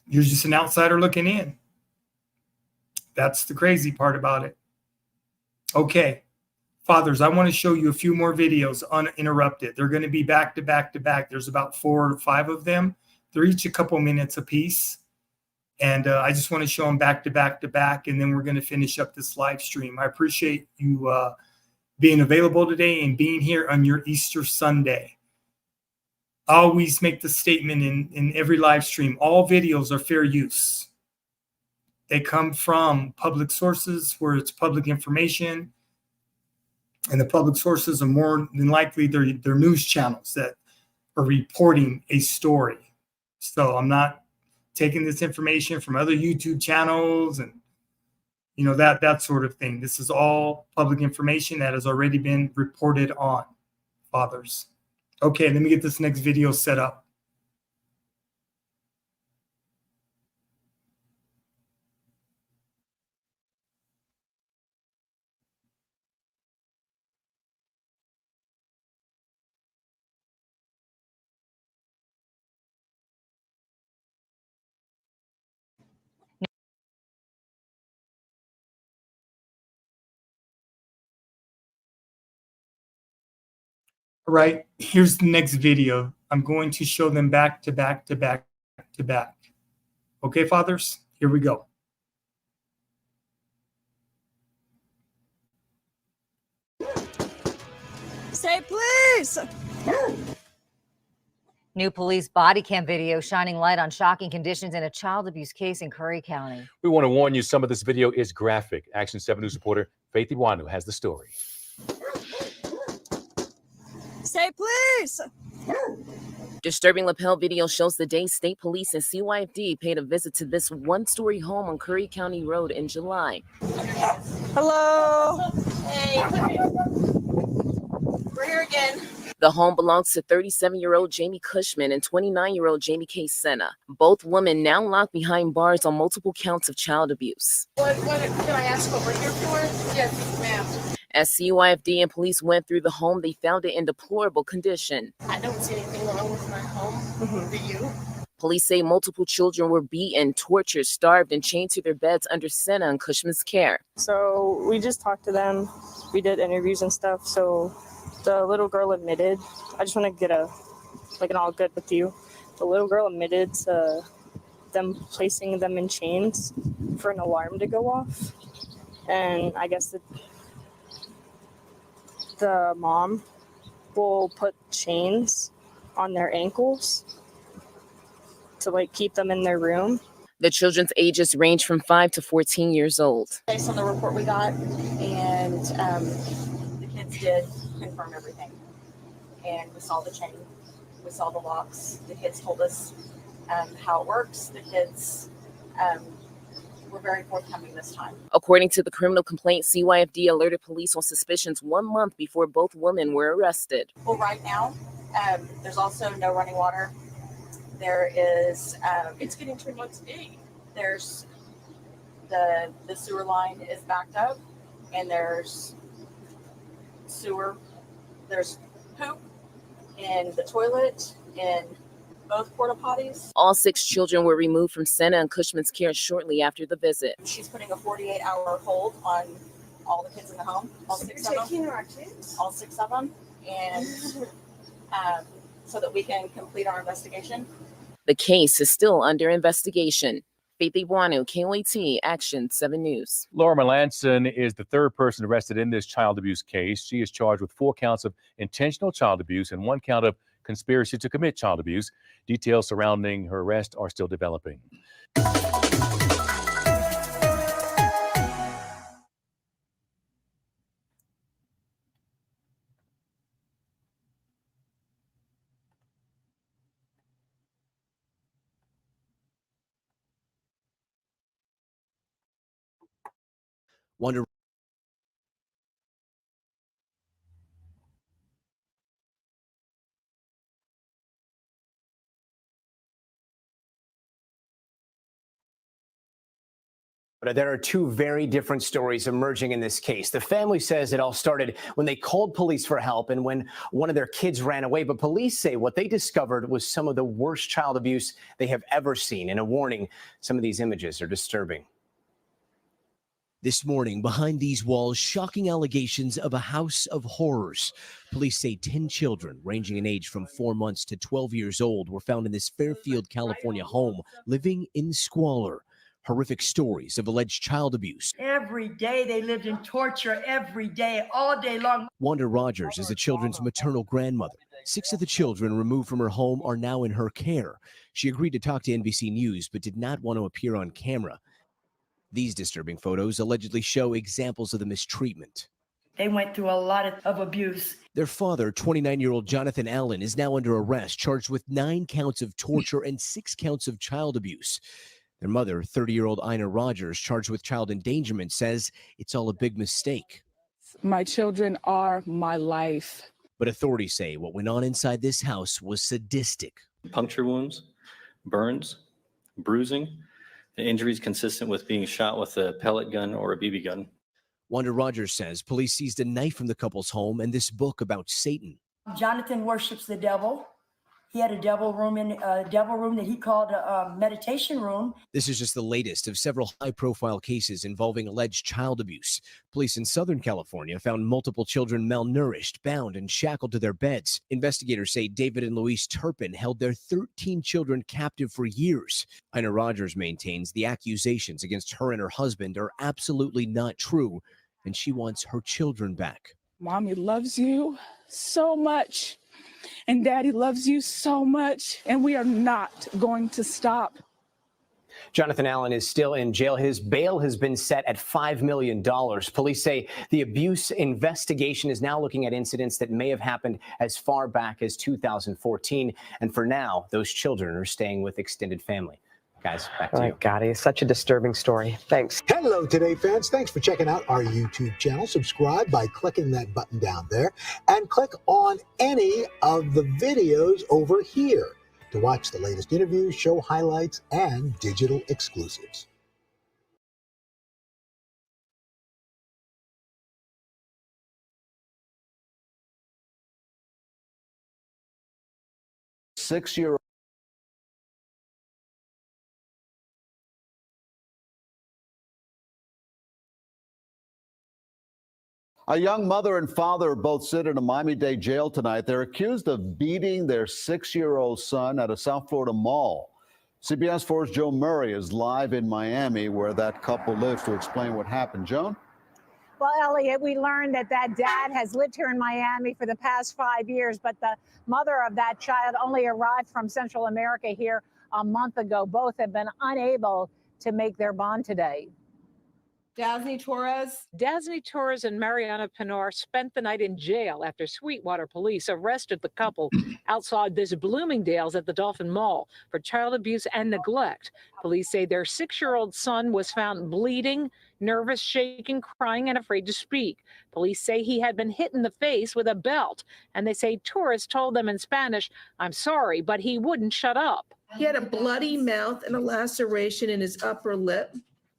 you're just an outsider looking in. That's the crazy part about it. Okay. Fathers, I want to show you a few more videos uninterrupted. They're going to be back to back to back. There's about 4 or 5 of them. They're each a couple minutes apiece. And I just want to show them back to back to back. And then we're going to finish up this live stream. I appreciate you being available today and being here on your Easter Sunday. I always make the statement in every live stream, all videos are fair use. They come from public sources where it's public information. And the public sources are more than likely they're news channels that are reporting a story. So I'm not taking this information from other YouTube channels and that sort of thing. This is all public information that has already been reported on, fathers. Okay, let me get this next video set up. All right, here's the next video. I'm going to show them back to back to back to back. Okay, fathers, here we go. Say please. New police body cam video shining light on shocking conditions in a child abuse case in Curry County. We want to warn you, some of this video is graphic. Action 7 News reporter Faith Iwanu has the story. Say please. Disturbing lapel video shows the day state police and CYFD paid a visit to this one-story home on Curry County Road in July. Hello. Hey. We're here again. The home belongs to 37-year-old Jamie Cushman and 29-year-old Jamie K. Senna. Both women now locked behind bars on multiple counts of child abuse. What can I ask what we're here for? Yes, ma'am. As CYFD and police went through the home, they found it in deplorable condition. I don't see anything wrong with my home. Do you? Police say multiple children were beaten, tortured, starved, and chained to their beds under Senna and Cushman's care. So we just talked to them. We did interviews and stuff. So the little girl admitted, I just want to get an all good with you. The little girl admitted to them placing them in chains for an alarm to go off. And I guess the mom will put chains on their ankles to keep them in their room. The children's ages range from 5 to 14 years old. Based on the report we got, and the kids did confirm everything. And we saw the chain, we saw the locks. The kids told us how it works. The kids were very forthcoming this time. According to the criminal complaint, CYFD alerted police on suspicions 1 month before both women were arrested. Well, right now, there's also no running water. There is, it's getting too much to eat. There's the sewer line is backed up, and there's poop in the toilet, in both porta potties. All 6 children were removed from Senna and Cushman's care shortly after the visit. She's putting a 48-hour hold on all the kids in the home, all 6 of them. Our kids? All 6 of them, and so that we can complete our investigation. The case is still under investigation. Faith Iwanu, KOAT, Action 7 News. Laura Melanson is the third person arrested in this child abuse case. She is charged with 4 counts of intentional child abuse and 1 count of conspiracy to commit child abuse. Details surrounding her arrest are still developing. Wonder. But there are 2 very different stories emerging in this case. The family says it all started when they called police for help and when one of their kids ran away. But police say what they discovered was some of the worst child abuse they have ever seen. And a warning, some of these images are disturbing. This morning, behind these walls, shocking allegations of a house of horrors. Police say 10 children, ranging in age from 4 months to 12 years old, were found in this Fairfield, California home, living in squalor. Horrific stories of alleged child abuse. Every day they lived in torture, every day, all day long. Wanda Rogers is the children's maternal grandmother. 6 of the children removed from her home are now in her care. She agreed to talk to NBC News, but did not want to appear on camera. These disturbing photos allegedly show examples of the mistreatment. They went through a lot of abuse. Their father, 29-year-old Jonathan Allen, is now under arrest, charged with 9 counts of torture and 6 counts of child abuse. Their mother, 30-year-old Ina Rogers, charged with child endangerment, says it's all a big mistake. My children are my life. But authorities say what went on inside this house was sadistic. Puncture wounds, burns, bruising, and injuries consistent with being shot with a pellet gun or a BB gun. Wanda Rogers says police seized a knife from the couple's home and this book about Satan. Jonathan worships the devil. He had a devil room that he called a meditation room. This is just the latest of several high-profile cases involving alleged child abuse. Police in Southern California found multiple children malnourished, bound, and shackled to their beds. Investigators say David and Louise Turpin held their 13 children captive for years. Ina Rogers maintains the accusations against her and her husband are absolutely not true, and she wants her children back. Mommy loves you so much. And Daddy loves you so much. And we are not going to stop. Jonathan Allen is still in jail. His bail has been set at $5 million. Police say the abuse investigation is now looking at incidents that may have happened as far back as 2014. And for now, those children are staying with extended family. Guys, back to you. God, it's such a disturbing story. Thanks. Hello, Today fans. Thanks for checking out our YouTube channel. Subscribe by clicking that button down there and click on any of the videos over here to watch the latest interviews, show highlights, and digital exclusives. Six-year-old. A young mother and father both sit in a Miami-Dade jail tonight. They're accused of beating their 6-year-old son at a South Florida mall. CBS 4's Joe Murray is live in Miami, where that couple lives, to explain what happened. Joan? Well, Elliot, we learned that dad has lived here in Miami for the past 5 years, but the mother of that child only arrived from Central America here a month ago. Both have been unable to make their bond today. Dasney Torres and Mariana Pinar spent the night in jail after Sweetwater police arrested the couple outside this Bloomingdale's at the Dolphin Mall for child abuse and neglect. Police say their 6-year-old son was found bleeding, nervous, shaking, crying, and afraid to speak. Police say he had been hit in the face with a belt, and they say Torres told them in Spanish, "I'm sorry," but he wouldn't shut up. He had a bloody mouth and a laceration in his upper lip.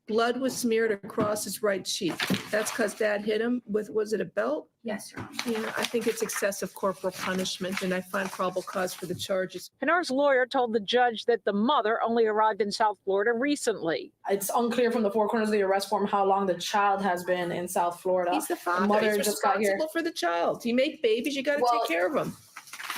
Blood was smeared across his right cheek. That's because Dad hit him with, was it a belt? Yes, Your Honor. Yeah, I think it's excessive corporal punishment, and I find probable cause for the charges. Pinar's lawyer told the judge that the mother only arrived in South Florida recently. It's unclear from the four corners of the arrest form how long the child has been in South Florida. He's the father. mother He's just got here. responsible for the child. You make babies, you got to take care of them.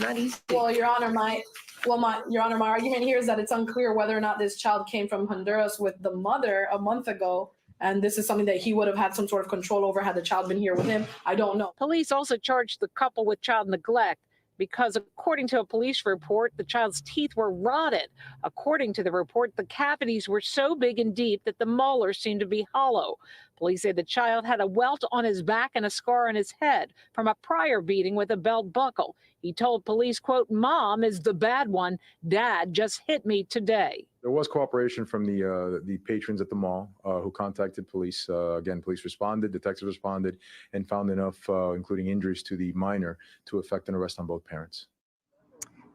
Not easy. Well, Your Honor, my argument here is that it's unclear whether or not this child came from Honduras with the mother a month ago. And this is something that he would have had some sort of control over had the child been here with him. I don't know. Police also charged the couple with child neglect because, according to a police report, the child's teeth were rotted. According to the report, the cavities were so big and deep that the molars seemed to be hollow. Police say the child had a welt on his back and a scar on his head from a prior beating with a belt buckle. He told police, quote, "Mom is the bad one. Dad just hit me today." There was cooperation from the patrons at the mall who contacted police. Again, police responded, detectives responded, and found enough, including injuries to the minor, to effect an arrest on both parents.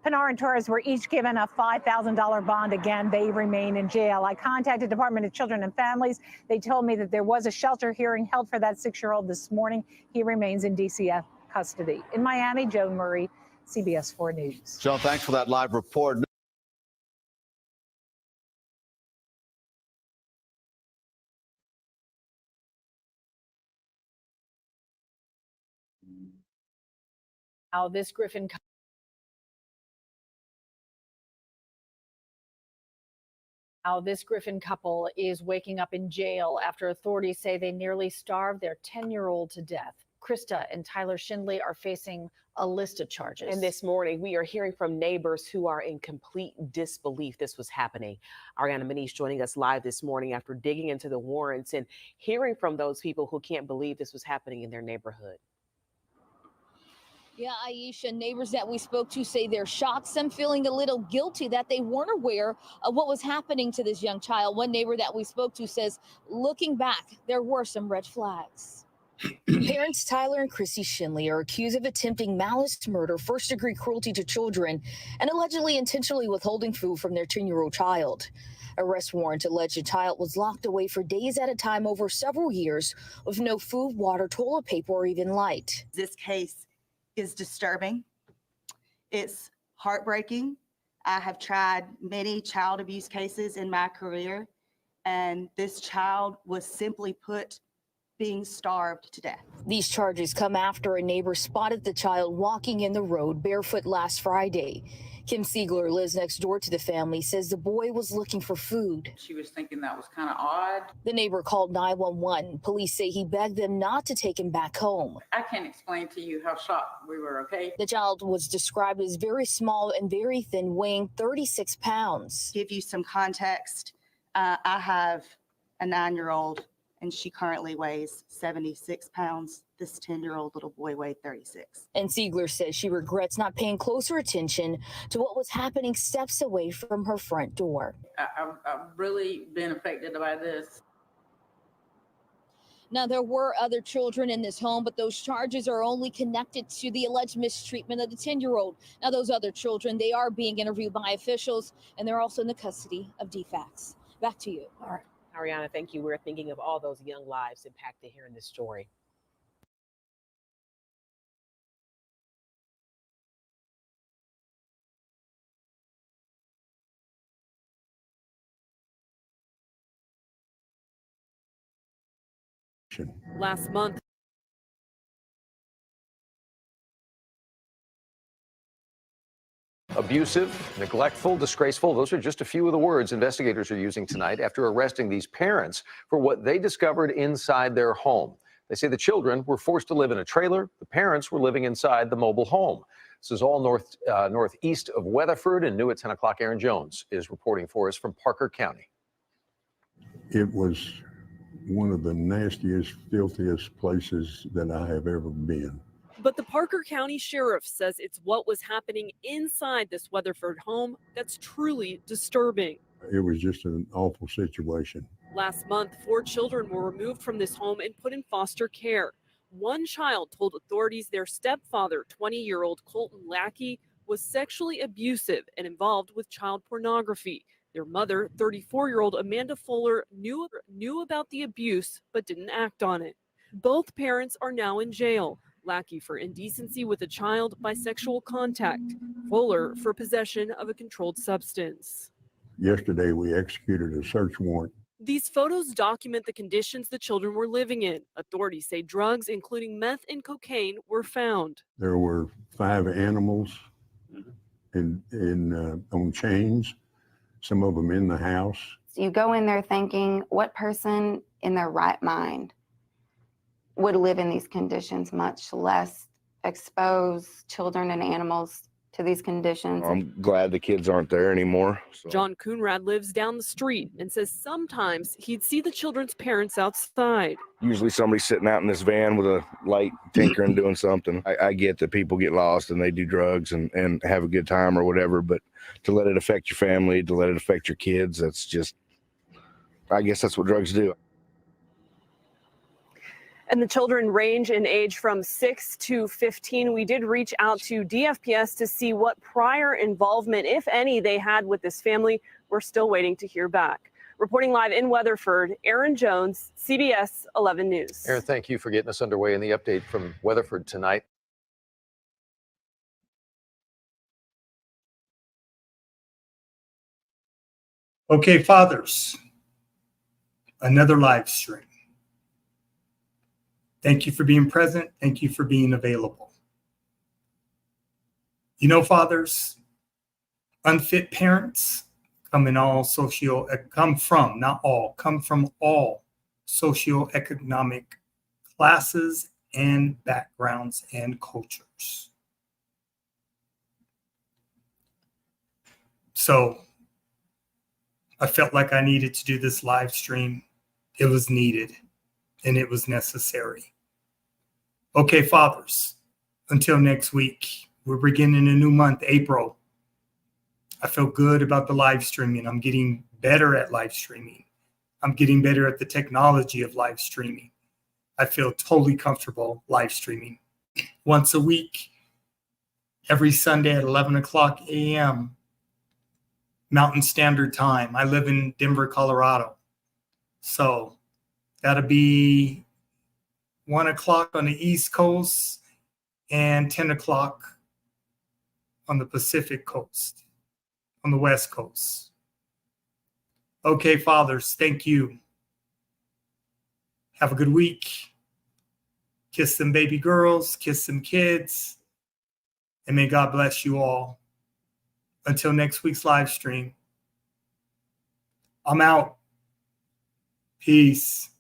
Pinar and Torres were each given a $5,000 bond. Again, they remain in jail. I contacted Department of Children and Families. They told me that there was a shelter hearing held for that 6-year-old this morning. He remains in DCF custody. In Miami, Joan Murray, CBS 4 News. Joan, thanks for that live report. Now, this Griffin couple is waking up in jail after authorities say they nearly starved their 10-year-old to death. Krista and Tyler Schindley are facing a list of charges. And this morning, we are hearing from neighbors who are in complete disbelief this was happening. Ariana Manish joining us live this morning after digging into the warrants and hearing from those people who can't believe this was happening in their neighborhood. Yeah, Aisha, neighbors that we spoke to say they're shocked, some feeling a little guilty that they weren't aware of what was happening to this young child. One neighbor that we spoke to says, looking back, there were some red flags. Parents Tyler and Chrissy Schindley are accused of attempting malice murder, first-degree cruelty to children, and allegedly intentionally withholding food from their 10-year-old child. Arrest warrant alleged the child was locked away for days at a time over several years with no food, water, toilet paper, or even light. This case is disturbing. It's heartbreaking. I have tried many child abuse cases in my career, and this child was simply put being starved to death. These charges come after a neighbor spotted the child walking in the road barefoot last Friday. Kim Siegler lives next door to the family, says the boy was looking for food. She was thinking that was kind of odd. The neighbor called 911. Police say he begged them not to take him back home. I can't explain to you how shocked we were, okay? The child was described as very small and very thin, weighing 36 pounds. Give you some context. I have a 9-year-old and she currently weighs 76 pounds. This 10-year-old little boy weighed 36. And Siegler says she regrets not paying closer attention to what was happening steps away from her front door. I've really been affected by this. Now, there were other children in this home, but those charges are only connected to the alleged mistreatment of the 10-year-old. Now, those other children, they are being interviewed by officials, and they're also in the custody of DFACS. Back to you. All right. Ariana, thank you. We're thinking of all those young lives impacted here in this story. Last month, abusive, neglectful, disgraceful. Those are just a few of the words investigators are using tonight after arresting these parents for what they discovered inside their home. They say the children were forced to live in a trailer. The parents were living inside the mobile home. This is all northeast of Weatherford, and new at 10 o'clock. Aaron Jones is reporting for us from Parker County. It was one of the nastiest, filthiest places that I have ever been. but the Parker County Sheriff says it's what was happening inside this Weatherford home that's truly disturbing. It was just an awful situation. Last month, 4 children were removed from this home and put in foster care. One child told authorities their stepfather, 20-year-old Colton Lackey, was sexually abusive and involved with child pornography. Their mother, 34-year-old Amanda Fuller, knew about the abuse but didn't act on it. Both parents are now in jail. Lackey for indecency with a child by sexual contact. Fuller for possession of a controlled substance. Yesterday, we executed a search warrant. These photos document the conditions the children were living in. Authorities say drugs, including meth and cocaine, were found. There were 5 animals on chains, some of them in the house. So you go in there thinking, what person in their right mind would live in these conditions, much less expose children and animals to these conditions? I'm glad the kids aren't there anymore. So. John Coonrad lives down the street and says sometimes he'd see the children's parents outside. Usually somebody's sitting out in this van with a light tinkering, doing something. I get that people get lost and they do drugs and have a good time or whatever, but to let it affect your family, to let it affect your kids, that's just, I guess that's what drugs do. And the children range in age from 6 to 15. We did reach out to DFPS to see what prior involvement, if any, they had with this family. We're still waiting to hear back. Reporting live in Weatherford, Aaron Jones, CBS 11 News. Aaron, thank you for getting us underway in the update from Weatherford tonight. Okay, fathers, another live stream. Thank you for being present. Thank you for being available. You know, fathers, unfit parents come from all socioeconomic classes and backgrounds and cultures. So I felt like I needed to do this live stream. It was needed and it was necessary. Okay, fathers, until next week, we're beginning a new month, April. I feel good about the live streaming. I'm getting better at live streaming. I'm getting better at the technology of live streaming. I feel totally comfortable live streaming. Once a week, every Sunday at 11 o'clock a.m. Mountain Standard Time. I live in Denver, Colorado. So that'll be 1 o'clock on the East Coast and 10 o'clock on the Pacific Coast, on the West Coast. Okay, fathers, thank you. Have a good week. Kiss some baby girls, kiss some kids, and may God bless you all. until next week's live stream. I'm out. Peace.